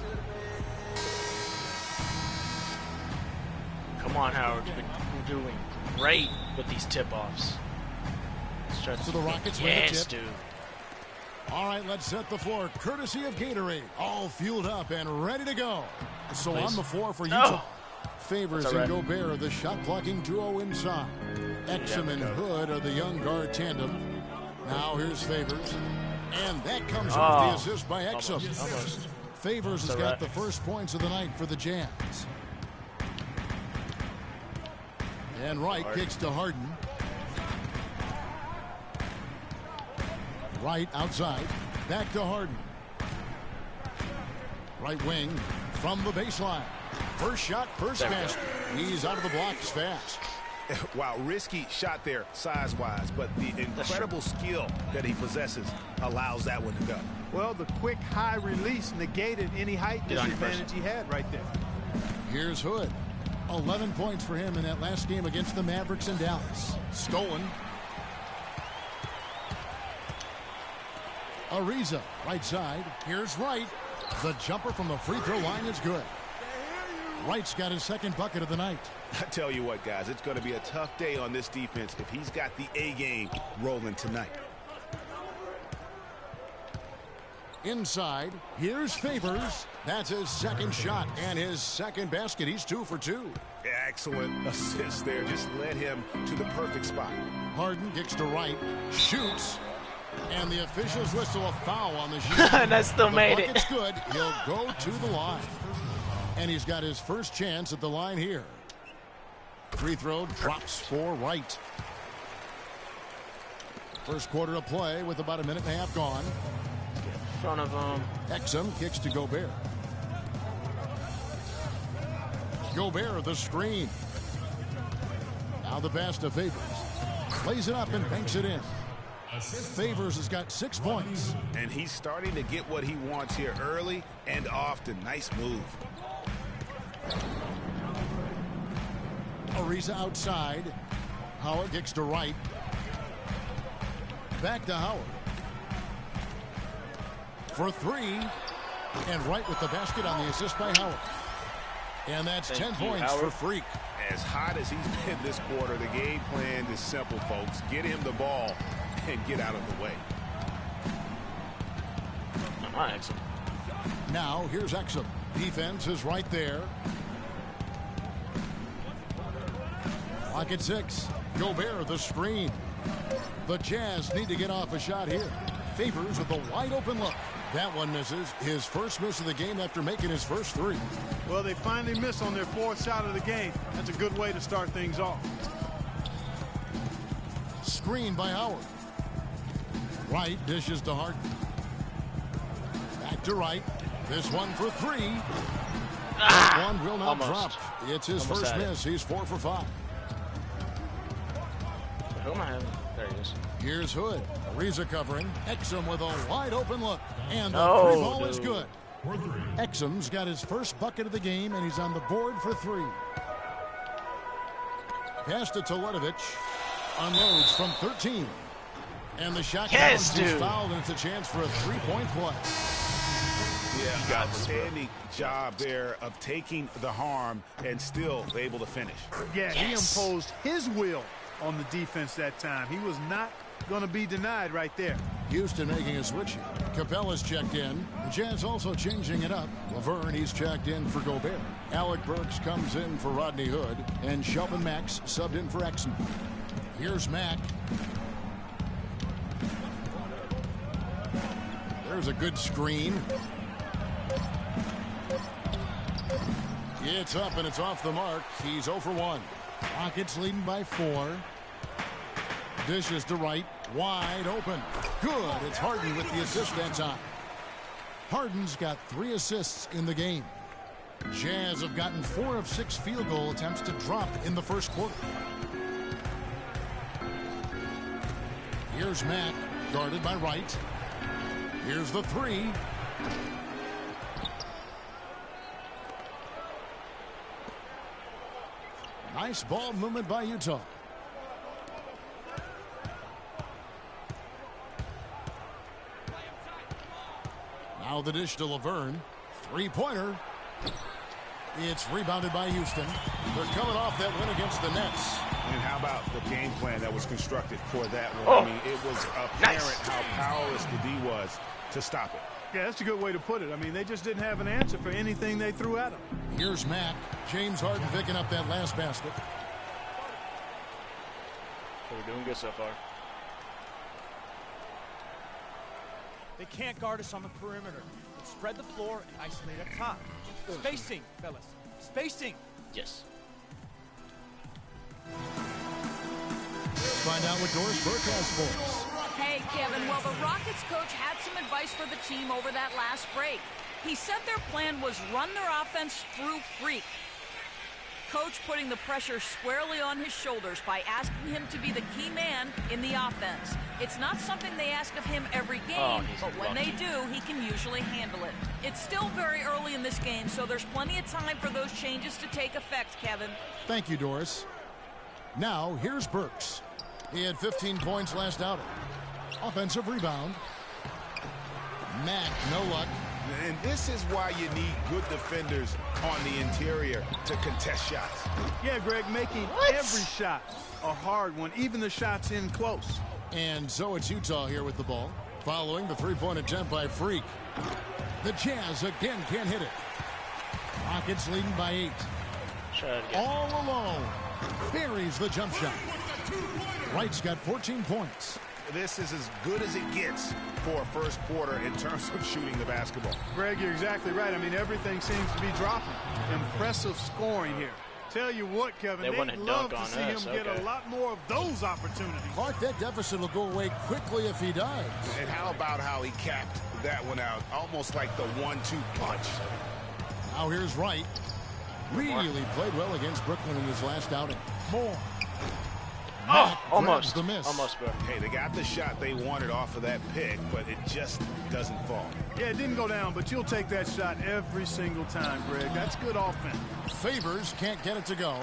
Come on, Howard. You're doing great with these tip-offs. So the Rockets win the tip. Dude. All right, let's set the floor. Courtesy of Gatorade. All fueled up and ready to go. So please. On the floor for Utah. Favors and Gobert are the shot-blocking duo inside. Exum and Hood are the young guard tandem. Now here's Favors. And that comes with the assist by Exum. Almost. Favors has got the first points of the night for the Jazz. And Wright kicks to Harden. Wright outside. Back to Harden. Right wing from the baseline. First shot, first pass. He's out of the blocks fast. Wow, risky shot there size-wise, but the incredible skill that he possesses allows that one to go. Well, the quick high release negated any height disadvantage he had right there. Here's Hood. 11 points for him in that last game against the Mavericks in Dallas. Stolen. Ariza, right side. Here's Wright. The jumper from the free throw line is good. Wright's got his second bucket of the night. I tell you what, guys, it's going to be a tough day on this defense if he's got the A game rolling tonight. Inside, here's Favors. That's his second shot and his second basket. He's 2 for 2. Excellent assist there. Just led him to the perfect spot. Harden kicks to right, shoots, and the officials whistle a foul on the shot. And that still made it. It's good. He'll go to the line. And he's got his first chance at the line here. Free throw drops for Wright. First quarter of play with about a minute and a half gone. In front of him. Exum kicks to Gobert. Gobert the screen. Now the pass to Favors. Plays it up and banks it in. Favors has got 6 points. And he's starting to get what he wants here early and often. Nice move. Ariza outside. Howard kicks to right. Back to Howard. For 3. And Wright with the basket on the assist by Howard. And that's 10 points for Freak. As hot as he's been this quarter, the game plan is simple, folks. Get him the ball and get out of the way. Exum. Now here's Exum. Defense is right there. Clock at 6. Gobert the screen. The Jazz need to get off a shot here. Favors with a wide open look. That one misses. His first miss of the game after making his first 3. Well, they finally miss on their 4th shot of the game. That's a good way to start things off. Screen by Howard. Wright dishes to Harden. Back to Wright. This one for 3. That one will not drop. It's his first miss. He's 4 for 5. Who am I having? There he is. Here's Hood. Ariza covering. Exum with a wide open look. And the 3 ball is good. Exum's got his first bucket of the game, and he's on the board for 3. Pass to Teletovic. Unloads from 13. And the shot counts. He's fouled, and it's a chance for a 3-point play. Yeah, outstanding job there of taking the harm and still able to finish. Yeah, he imposed his will on the defense that time. He was not going to be denied right there. Houston making a switch here. Capella's checked in. The Jazz also changing it up. Laverne, he's checked in for Gobert. Alec Burks comes in for Rodney Hood. And Shelvin Max subbed in for Exum. Here's Mack. There's a good screen. It's up and it's off the mark. He's 0 for 1. Rockets leading by 4. Dishes to Wright. Wide open. Good. It's Harden with the assist that time. Harden's got 3 assists in the game. Jazz have gotten 4 of 6 field goal attempts to drop in the first quarter. Here's Mack, guarded by Wright. Here's the 3. Nice ball movement by Utah. Now the dish to Laverne. 3-pointer. It's rebounded by Houston. They're coming off that win against the Nets. And how about the game plan that was constructed for that one? I mean, it was apparent how powerless the D was to stop it. Yeah, that's a good way to put it. I mean, they just didn't have an answer for anything they threw at him. Here's Mack. James Harden picking up that last basket. We're doing good so far. They can't guard us on the perimeter. Let's spread the floor and isolate up top. Spacing, fellas. Spacing. Yes. Find out what Doris Burke has for us. Hey, Kevin, well, the Rockets coach had some advice for the team over that last break. He said their plan was run their offense through Freak. Coach putting the pressure squarely on his shoulders by asking him to be the key man in the offense. It's not something they ask of him every game, but when they do, he can usually handle it. It's still very early in this game, so there's plenty of time for those changes to take effect, Kevin. Thank you, Doris. Now, here's Burks. He had 15 points last outing. Offensive rebound. Mack, no luck. And this is why you need good defenders on the interior to contest shots. Yeah, Greg, making every shot a hard one, even the shots in close. And so it's Utah here with the ball. Following the three-point attempt by Freak. The Jazz again can't hit it. Rockets leading by 8. All alone. Buries the jump shot. Wright's got 14 points. This is as good as it gets for a first quarter in terms of shooting the basketball. Greg, you're exactly right. I mean, everything seems to be dropping. Impressive scoring here. Tell you what, Kevin, they'd love to see him get a lot more of those opportunities. Clark, that deficit will go away quickly if he does. And how about how he capped that one out? Almost like the 1-2 punch. Now here's Wright. Really played well against Brooklyn in his last outing. More. Almost. The miss. Almost, bro. Hey, they got the shot they wanted off of that pick, but it just doesn't fall. Yeah, it didn't go down, but you'll take that shot every single time, Greg. That's good offense. Favors can't get it to go.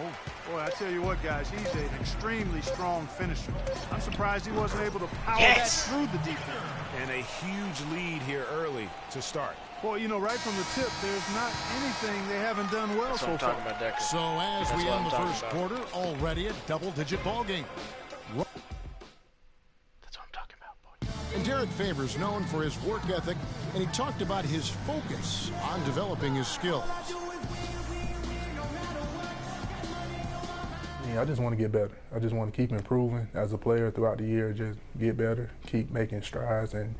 Boy, I tell you what, guys, he's an extremely strong finisher. I'm surprised he wasn't able to power that through the defense. And a huge lead here early to start. Boy, you know, right from the tip, there's not anything they haven't done well so far. So as we end the first quarter, already a double-digit ball game. That's what I'm talking about, boy. And Derek Favors known for his work ethic, and he talked about his focus on developing his skills. I just want to get better. I just want to keep improving as a player throughout the year, just get better, keep making strides, and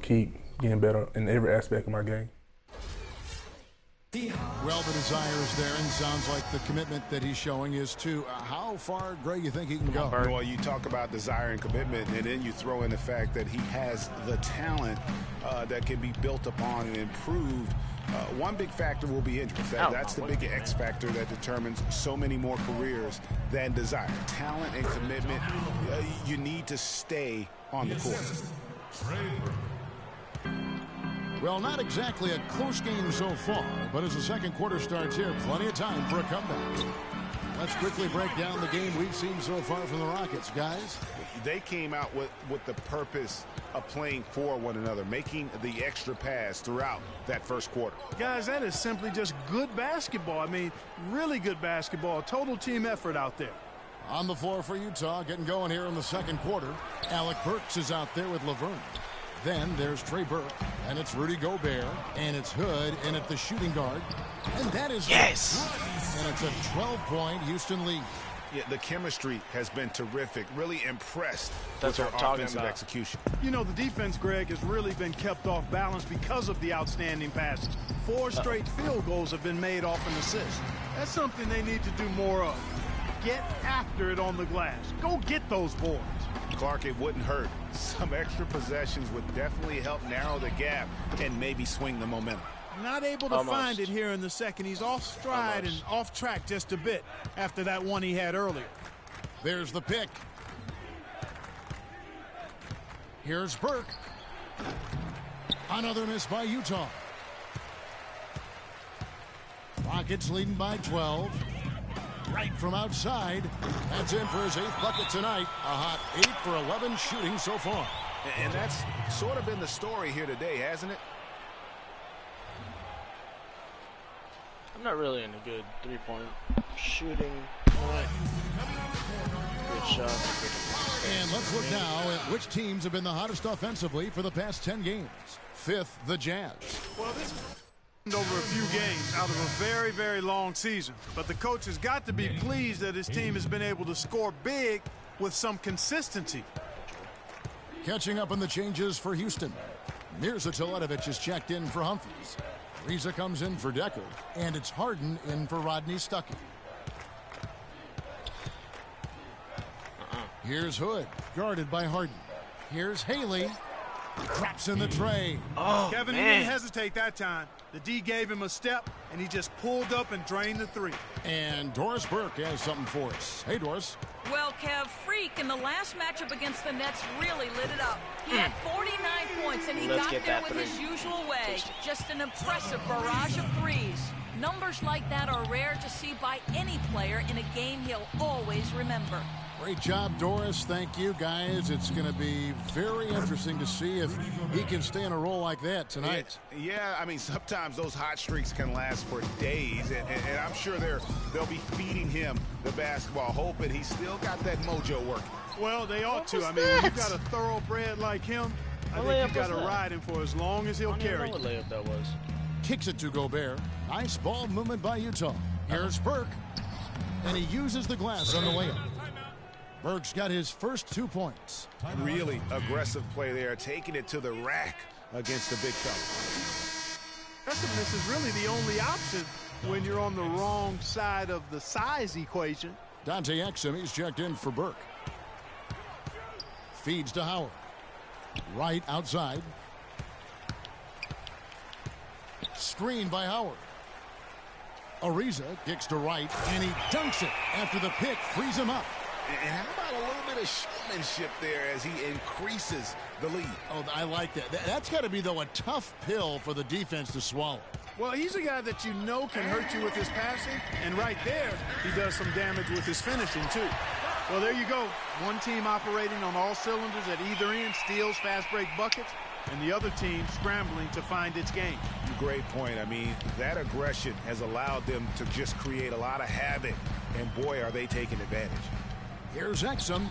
keep getting better in every aspect of my game. Well, the desire is there, and sounds like the commitment that he's showing is too. How far, Greg, you think he can go? Well, you talk about desire and commitment, and then you throw in the fact that he has the talent that can be built upon and improved. One big factor will be injuries. That's the big X factor that determines so many more careers than desire. Talent and commitment, you need to stay on the court. Well, not exactly a close game so far, but as the second quarter starts here, plenty of time for a comeback. Let's quickly break down the game we've seen so far from the Rockets, guys. They came out with the purpose of playing for one another, making the extra pass throughout that first quarter. Guys, that is simply just good basketball. I mean, really good basketball. Total team effort out there. On the floor for Utah, getting going here in the second quarter. Alec Burks is out there with Laverne. Then there's Trey Burke, and it's Rudy Gobert, and it's Hood, and at the shooting guard. And that is yes. And it's a 12-point Houston lead. Yeah, the chemistry has been terrific. Really impressed with their offensive execution. You know, the defense, Greg, has really been kept off balance because of the outstanding passes. 4 straight field goals have been made off an assist. That's something they need to do more of. Get after it on the glass. Go get those boards. Clark, it wouldn't hurt. Some extra possessions would definitely help narrow the gap and maybe swing the momentum. Not able to find it here in the second. He's off stride and off track just a bit after that one he had earlier. There's the pick. Here's Burke. Another miss by Utah. Rockets leading by 12. Right from outside. That's in for his 8th bucket tonight. A hot 8 for 11 shooting so far. And that's sort of been the story here today, hasn't it? I'm not really in a good three-point shooting. Good shot. And let's look now at which teams have been the hottest offensively for the past 10 games. 5th, the Jazz. Well, this over a few games out of a very, very long season. But the coach has got to be pleased that his team has been able to score big with some consistency. Catching up on the changes for Houston. Mirza Teletovic is checked in for Humphries. Reza comes in for Decker, and it's Harden in for Rodney Stuckey. Here's Hood, guarded by Harden. Here's Haley, drops in the tray. Oh, Kevin, he didn't hesitate that time. The D gave him a step, and he just pulled up and drained the three. And Doris Burke has something for us. Hey, Doris. Well, Kev, Freak in the last matchup against the Nets really lit it up. He had 49 points, and he got there with his usual way. Just an impressive barrage of threes. Numbers like that are rare to see by any player in a game he'll always remember. Great job, Doris. Thank you, guys. It's going to be very interesting to see if he can stay in a role like that tonight. Yeah, I mean, sometimes those hot streaks can last for days, and I'm sure they'll be feeding him the basketball, hoping he's still got that mojo working. Well, they ought to. I mean, when you've got a thoroughbred like him, I think you got to ride him for as long as he'll carry. I don't know what layup that was. Kicks it to Gobert. Nice ball movement by Utah. Here's Burke. And he uses the glass on the layup. Burke's got his first 2 points. Really aggressive play there, taking it to the rack against the big fella. Aggressiveness is really the only option when you're on the wrong side of the size equation. Dante Exum, he's checked in for Burke. Feeds to Howard. Right outside. Screen by Howard. Ariza kicks to right, and he dunks it after the pick frees him up. And how about a little bit of showmanship there as he increases the lead? Oh, I like that. That's got to be, though, a tough pill for the defense to swallow. Well, he's a guy that you know can hurt you with his passing, and right there, he does some damage with his finishing, too. Well, there you go. One team operating on all cylinders at either end, steals, fast break buckets, and the other team scrambling to find its game. Great point. I mean, that aggression has allowed them to just create a lot of havoc, and boy, are they taking advantage. Here's Exum.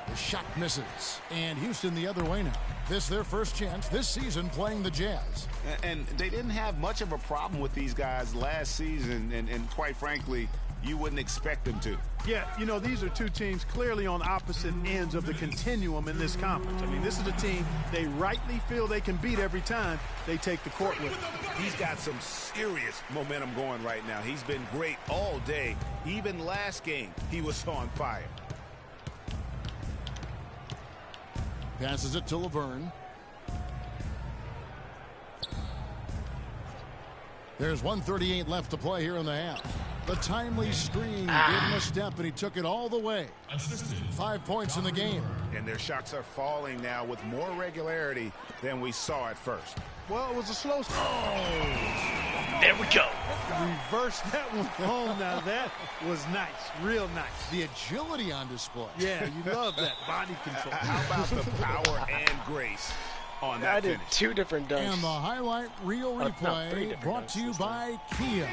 The shot misses, and Houston the other way now. This their first chance this season playing the Jazz. And they didn't have much of a problem with these guys last season, and quite frankly, you wouldn't expect them to. Yeah, you know, these are two teams clearly on opposite ends of the continuum in this conference. I mean, this is a team they rightly feel they can beat every time they take the court with them. He's got some serious momentum going right now. He's been great all day. Even last game, he was on fire. Passes it to Laverne. There's 1:38 left to play here in the half. The timely screen gave him a step, and he took it all the way. 5 points in the game. And their shots are falling now with more regularity than we saw at first. Well, it was a slow start. Oh, there we go. Reverse that one home. Now that was nice, real nice. The agility on display. Yeah, you love that body control. How about the power and grace on that finish? I did 2 different dunks. And the highlight reel replay brought to you by Kia.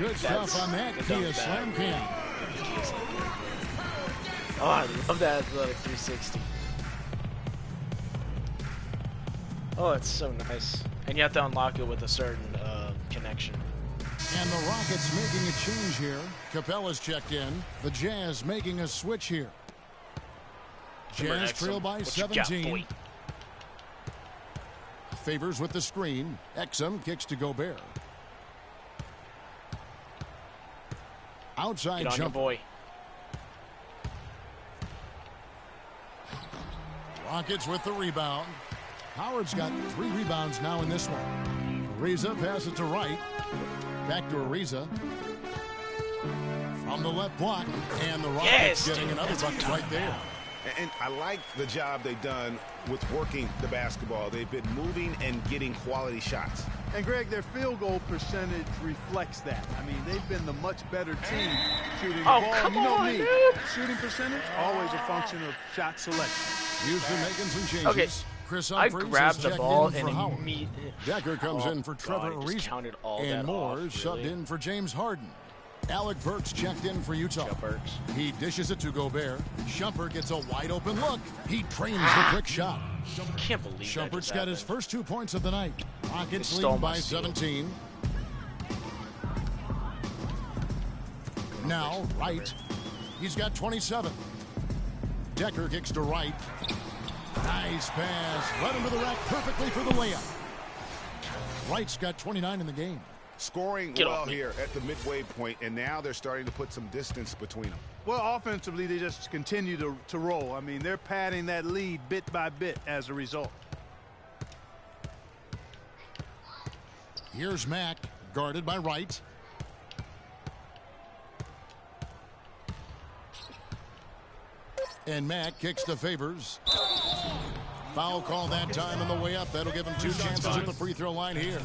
Good stuff on that Kia Slam Cam. Oh, I love that athletic 360. Oh, it's so nice. And you have to unlock it with a certain connection. And the Rockets making a change here. Capella's checked in. The Jazz making a switch here. Jazz trail by 17. Favors with the screen. Exum kicks to Gobert. Outside jump. Boy. Rockets with the rebound. Howard's got 3 rebounds now in this one. Ariza passes to right. Back to Ariza. From the left block. And the Rockets getting another bucket right there. And I like the job they've done with working the basketball. They've been moving and getting quality shots. And, Greg, their field goal percentage reflects that. I mean, they've been the much better team shooting the ball. Come on, me, dude. shooting percentage, always a function of shot selection. Houston making some changes. Okay. Chris I Humphries grabbed the ball and immediately. Decker comes in for Trevor Ariza. And Moore subbed in for James Harden. Alec Burks checked in for Utah. He dishes it to Gobert. Shumpert gets a wide open look. He trains the quick shot. Can't believe Shumpert's got his first 2 points of the night. Rockets lead lead by 17. Now, Wright. He's got 27. Decker kicks to Wright. Nice pass. Led him to the rack perfectly for the layup. Wright's got 29 in the game. Scoring well here at the midway point, and now they're starting to put some distance between them. Well, offensively, they just continue to roll. I mean, they're padding that lead bit by bit as a result. Here's Mack, guarded by Wright. And Mack kicks to Favors. Foul call that time on the way up. That'll give him 2 chances at the free throw line here.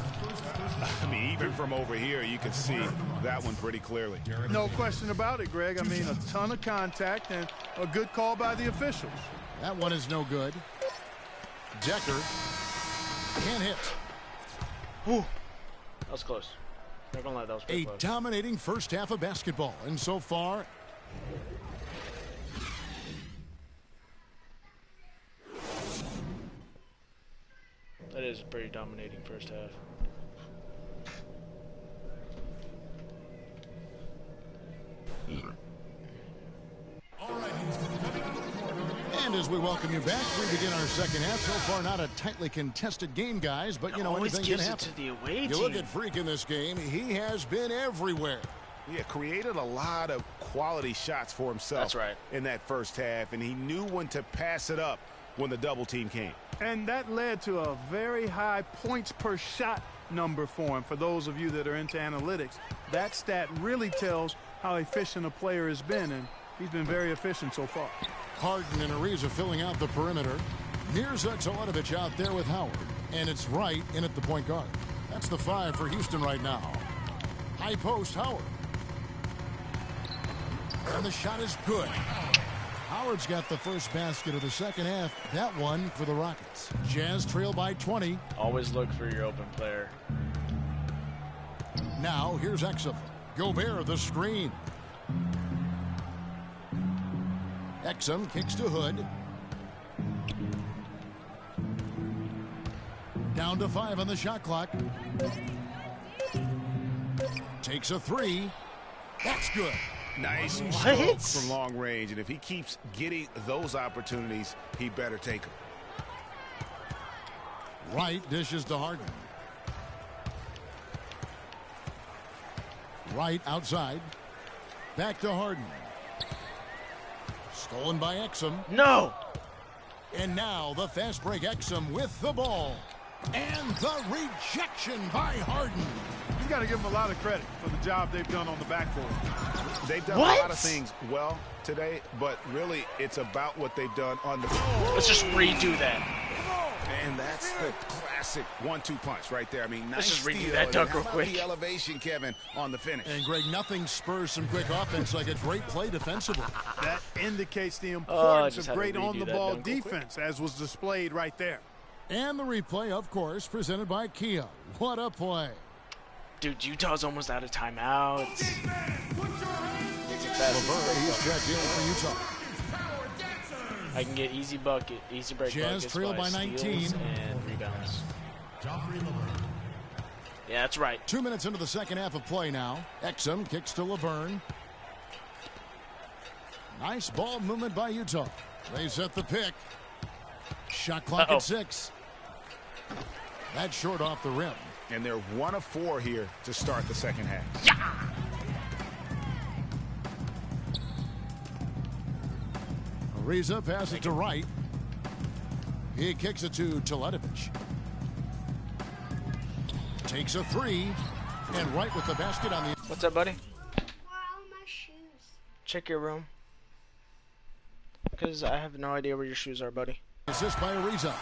I mean, even from over here, you can see that one pretty clearly. No question about it, Greg. I mean, a ton of contact and a good call by the officials. That one is no good. Decker can't hit. Whew. That was close. Not gonna lie, that was pretty close. Dominating first half of basketball. And so far, is a pretty dominating first half. And as we welcome you back, we begin our second half. So far, not a tightly contested game, guys, but you know, anything can happen. To the away you look at Freak in this game, he has been everywhere. Yeah, created a lot of quality shots for himself. That's right. In that first half, and he knew when to pass it up when the double team came. And that led to a very high points per shot number for him. For those of you that are into analytics, that stat really tells how efficient a player has been, and he's been very efficient so far. Harden and Ariza filling out the perimeter. Mirza Teletovic out there with Howard. And it's Wright in at the point guard. That's the 5 for Houston right now. High post, Howard. And the shot is good. Howard's got the first basket of the second half. That one for the Rockets. Jazz trail by 20. Always look for your open player. Now here's Exum. Gobert the screen. Exum kicks to Hood. Down to 5 on the shot clock. Takes a 3. That's good. Nice strokes from long range, and if he keeps getting those opportunities, he better take them. Wright dishes to Harden. Wright outside. Back to Harden. Stolen by Exum. No! And now the fast break. Exum with the ball. And the rejection by Harden. You got to give them a lot of credit for the job they've done on the backboard. They've done a lot of things well today, but really it's about what they've done on the floor. Let's just redo that. And that's the classic 1-2 punch right there. I mean, nice. Let's just redo steal. that dunk How real about quick. the elevation, Kevin, on the finish. And Greg, nothing spurs some quick offense like a great play defensively. That indicates the importance of great on-the-ball defense, as was displayed right there. And the replay, of course, presented by Kia. What a play. Dude, Utah's almost out of timeouts. LeVert, he's checked in for Utah. I can get easy bucket, easy break Jazz buckets trail by 19 and rebounds. Yeah, that's right. 2 minutes into the second half of play now. Exum kicks to Laverne. Nice ball movement by Utah. They set the pick. Shot clock at 6. That's short off the rim. And they're 1 of 4 here to start the second half. Yeah! Ariza passes to Wright. He kicks it to Teletovic. Takes a 3. And Wright with the basket on the... What's up, buddy? Where are all my shoes? Check your room. Because I have no idea where your shoes are, buddy. Assist by Ariza.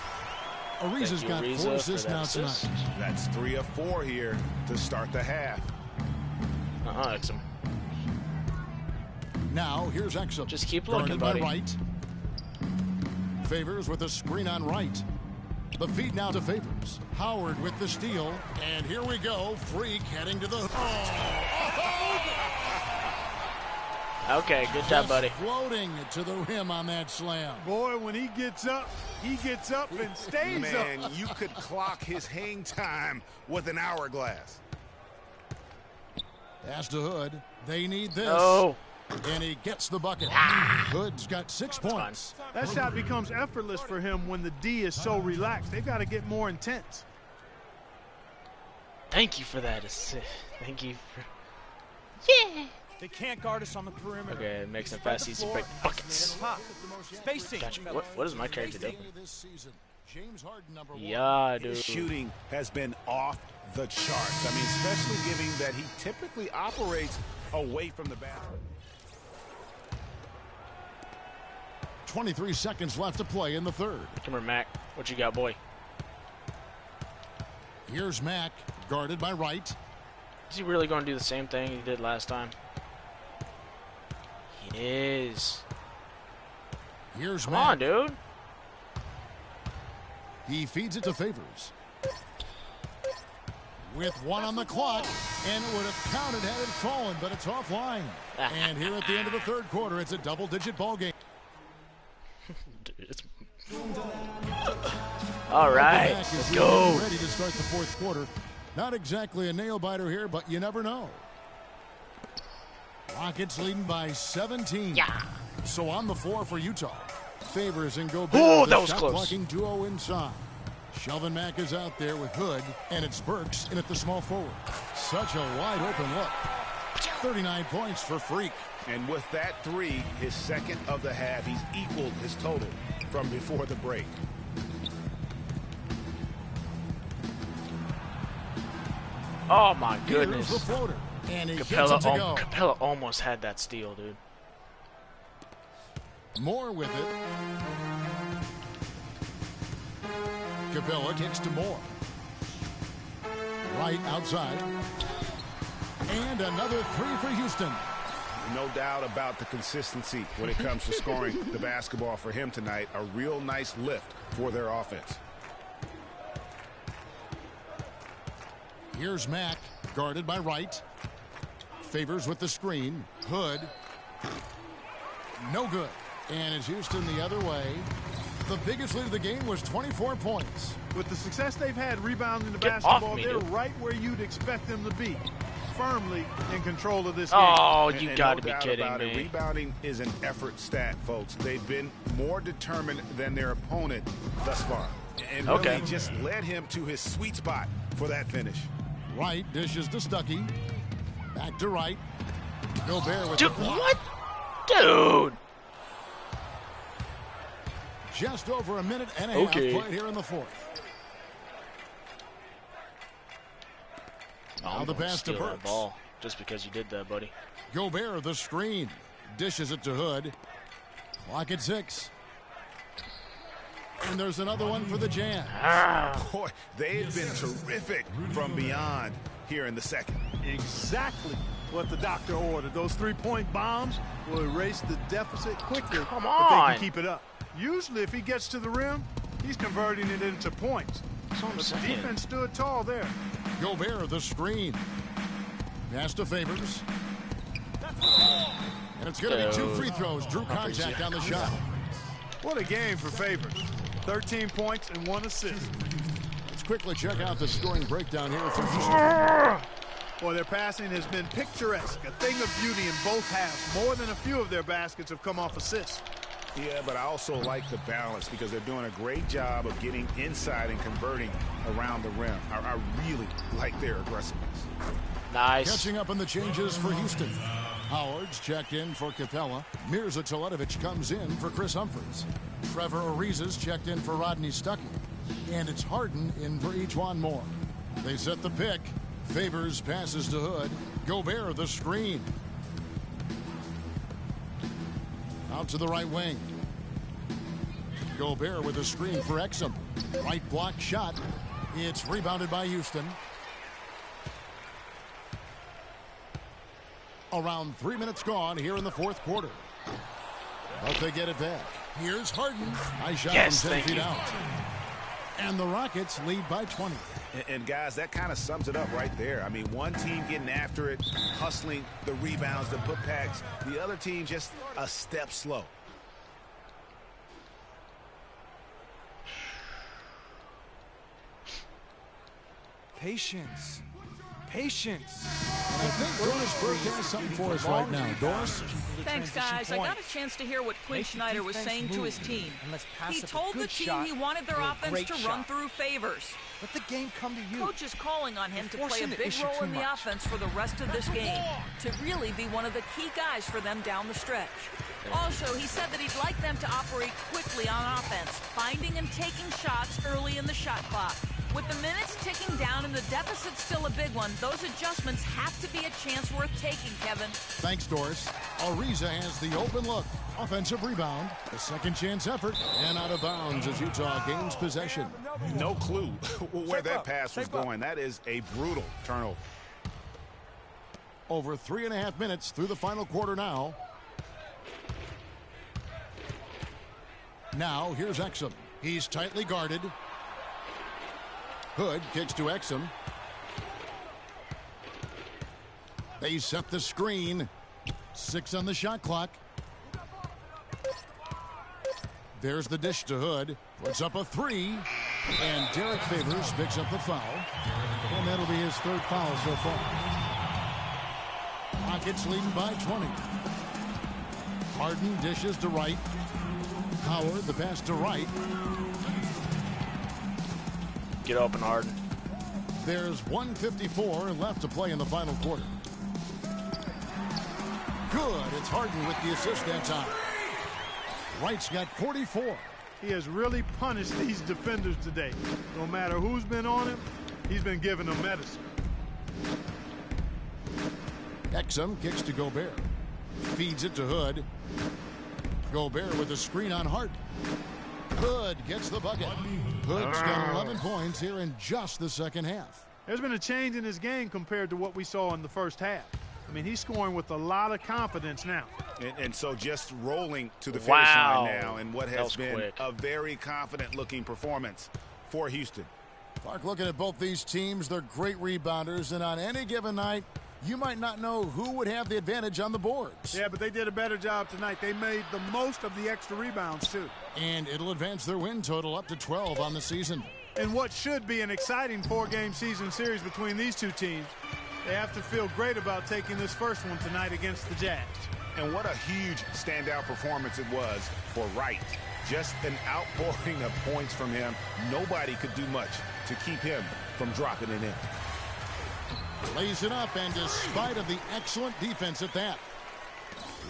Ariza's got 4 assists now tonight. That's 3 of 4 here to start the half. Exum. Now here's Exum. Just keep looking, buddy. By Wright. Favors with a screen on Wright. The feed now to Favors. Howard with the steal. And here we go. Freak heading to the... Okay, good job, buddy. Floating to the rim on that slam. Boy, when he gets up and stays up. Man, you could clock his hang time with an hourglass. Pass to Hood. They need this. Oh. And he gets the bucket. Hood's got 6 points. That shot becomes effortless for him when the D is so relaxed. They've got to get more intense. Thank you for that assist. Thank you for... Yeah! They can't guard us on the perimeter. Okay, it makes them fast, easy break buckets. Spacing. Gotcha. What does my character do? Yeah, Yeah, dude. His shooting has been off the charts. I mean, especially given that he typically operates away from the basket. 23 seconds left to play in the third. Come here, Mac. What you got, boy? Here's Mac, guarded by Wright. Is he really going to do the same thing he did last time? He is. Here's Come Mac. on, dude. He feeds it to Favors. With 1 on the clock, and it would have counted had it fallen, but it's offline. And here at the end of the third quarter, it's a double-digit ball game. Dude, it's... All right, let's go. Ready to start the fourth quarter. Not exactly a nail-biter here, but you never know. Rockets leading by 17. Yeah. So on the floor for Utah. Favors and Gobert. Oh, that the was shot close. blocking duo inside. Shelvin Mack is out there with Hood, and it's Burks in at the small forward. Such a wide open look. 39 points for Freak. And with that three, his second of the half, he's equaled his total from before the break. Oh my Here's goodness. the floater. And he gets it to go. Capella almost had that steal, dude. Moore with it. Capella kicks to Moore. Right outside. And another three for Houston. No doubt about the consistency when it comes to scoring the basketball for him tonight. A real nice lift for their offense. Here's Mack, guarded by Wright. Favors with the screen. Hood. No good. And it's Houston the other way. The biggest lead of the game was 24 points. With the success they've had rebounding the basketball, they're right where you'd expect them to be. Firmly in control of this game. Oh, you got to be kidding me. Rebounding is an effort stat, folks. They've been more determined than their opponent thus far. And really just led him to his sweet spot for that finish. Wright dishes to Stuckey. Back to Wright. Gobert with Dude, the block. what? Dude. Just over a minute and a half played here in the fourth. Now the pass to Burks. Ball just because you did that, buddy. Gobert the screen. Dishes it to Hood. Clock at 6. And there's another one for the Jam. Boy, they've been terrific from beyond here in the second. Exactly what the doctor ordered. Those three-point bombs will erase the deficit quickly Come if they on. can keep it up. Usually, if he gets to the rim, he's converting it into points. But the defense stood tall there. Gobert the screen. Pass to Favors. And it's going to be 2 free throws. Drew contact on the shot. What a game for Favors. 13 points and 1 assist. Let's quickly check out the scoring breakdown here for Houston. Well, their passing has been picturesque, a thing of beauty in both halves. More than a few of their baskets have come off assists. Yeah, but I also like the balance because they're doing a great job of getting inside and converting around the rim. I really like their aggressiveness. Nice. Catching up on the changes for Houston. Howard's checked in for Capella. Mirza Teletovic comes in for Chris Humphries. Trevor Ariza's checked in for Rodney Stuckey. And it's Harden in for Ejuan Moore. They set the pick. Favors passes to Hood. Gobert the screen. Out to the right wing. Gobert with a screen for Exum. Right block shot. It's rebounded by Houston. Around 3 minutes gone here in the fourth quarter. But they get it back. Here's Harden. High shot from 10 feet out. And the Rockets lead by 20. And guys, that kind of sums it up right there. I mean, one team getting after it, hustling the rebounds, the putbacks. The other team just a step slow. Patience. Patience. I think Doris Burke has something for us right now. Doris? Thanks, guys. I got a chance to hear what Quinn Snyder was saying to his team. He told the team he wanted their offense to run through Favors. Let the game come to you. Coach is calling on him to play a big role in the offense for the rest of this game, to really be one of the key guys for them down the stretch. Also, he said that he'd like them to operate quickly on offense, finding and taking shots early in the shot clock. With the minutes ticking down and the deficit still a big one, those adjustments have to be a chance worth taking, Kevin. Thanks, Doris. Ariza has the open look. Offensive rebound. A second chance effort. And out of bounds as Utah gains possession. No clue where that pass was going. That is a brutal turnover. Over 3.5 minutes through the final quarter now. Now, here's Exum. He's tightly guarded. Hood kicks to Exum. They set the screen. 6 on the shot clock. There's the dish to Hood. Puts up a 3. And Derek Favors picks up the foul. And that'll be his third foul so far. Rockets leading by 20. Harden dishes to Wright. Howard, the pass to Wright. Get open, Harden. There's 1:54 left to play in the final quarter. Good. It's Harden with the assist that time. Wright's got 44. He has really punished these defenders today. No matter who's been on him, he's been giving them medicine. Exum kicks to Gobert. Feeds it to Hood. Gobert with a screen on Hart. Hood gets the bucket. Hood's got 11 points here in just the second half. There's been a change in his game compared to what we saw in the first half. I mean, he's scoring with a lot of confidence now. And so just rolling to the finish line now in what has been quick. A very confident-looking performance for Houston. Clark, looking at both these teams, they're great rebounders, and on any given night, you might not know who would have the advantage on the boards. Yeah, but they did a better job tonight. They made the most of the extra rebounds, too. And it'll advance their win total up to 12 on the season. In what should be an exciting 4-game season series between these two teams, they have to feel great about taking this first one tonight against the Jazz. And what a huge standout performance it was for Wright. Just an outpouring of points from him. Nobody could do much to keep him from dropping it in. Lays it up, and despite of the excellent defense at that,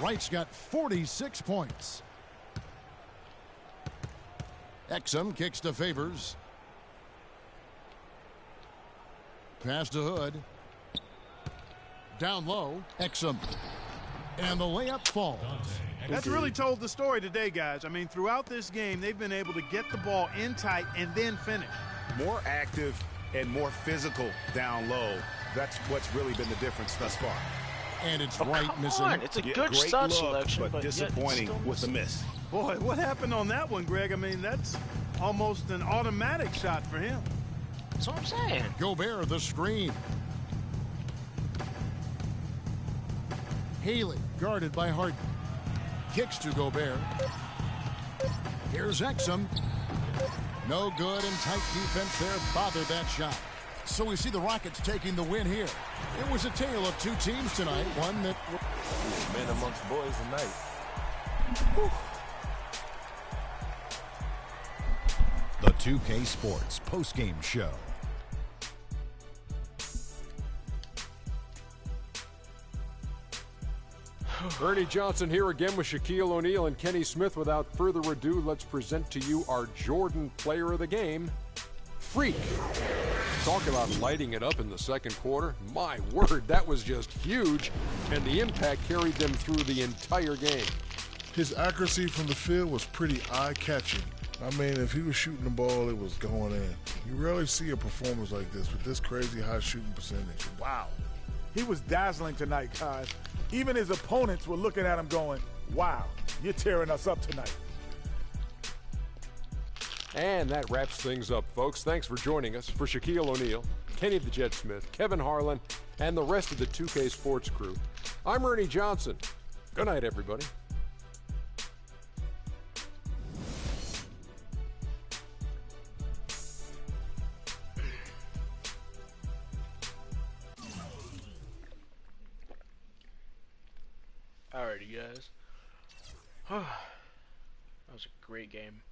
Wright's got 46 points. Exum kicks to Favors. Pass to Hood. Down low, Exum. And the layup falls. That's really told the story today, guys. I mean, throughout this game, they've been able to get the ball in tight and then finish. More active and more physical down low. That's what's really been the difference thus far. And it's Wright missing. It's a good shot selection, but disappointing with the miss. Boy, what happened on that one, Greg? I mean, that's almost an automatic shot for him. That's what I'm saying. Gobert, the screen. Haley, guarded by Harden. Kicks to Gobert. Here's Exum. No good, and tight defense there bothered that shot. So we see the Rockets taking the win here. It was a tale of two teams tonight. One that... Men amongst boys tonight. Whew. The 2K Sports postgame show. Ernie Johnson here again with Shaquille O'Neal and Kenny Smith. Without further ado, let's present to you our Jordan Player of the Game, Freak. Talk about lighting it up in the second quarter. My word, that was just huge, and the impact carried them through the entire game. His accuracy from the field was pretty eye-catching. I mean, if he was shooting the ball, it was going in. You rarely see a performance like this with this crazy high shooting percentage. Wow. He was dazzling tonight, guys. Even his opponents were looking at him going, wow, you're tearing us up tonight. And that wraps things up, folks. Thanks for joining us. For Shaquille O'Neal, Kenny the Jet Smith, Kevin Harlan, and the rest of the 2K Sports crew, I'm Ernie Johnson. Good night, everybody. Alrighty, guys. That was a great game.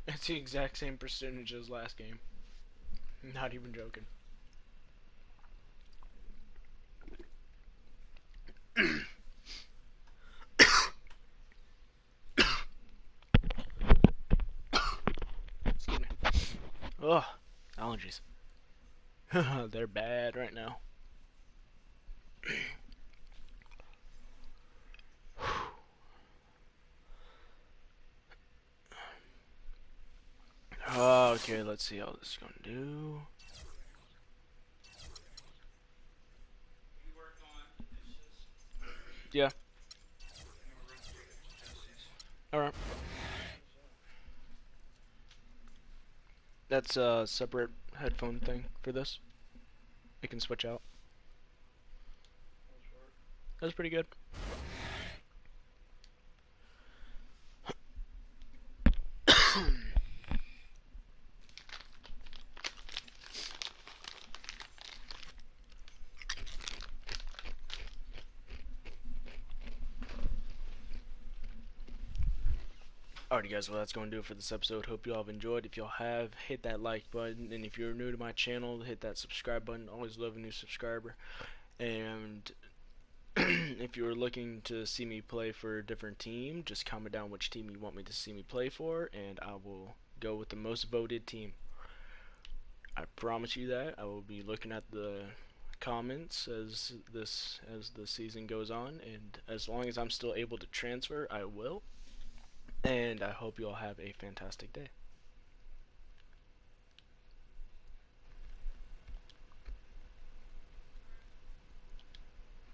It's the exact same percentage as last game. Not even joking. Excuse me. Ugh, allergies. They're bad right now. Okay, let's see how this is gonna do. Yeah. Alright. That's a separate headphone thing for this. It can switch out. That's pretty good. Alrighty guys, well that's going to do it for this episode. Hope you all have enjoyed. If y'all have, hit that like button, and if you're new to my channel, hit that subscribe button. Always love a new subscriber. And if you're looking to see me play for a different team, just comment down which team you want me to see me play for, and I will go with the most voted team. I promise you that. I will be looking at the comments as the season goes on, and as long as I'm still able to transfer, I will. And I hope you all have a fantastic day.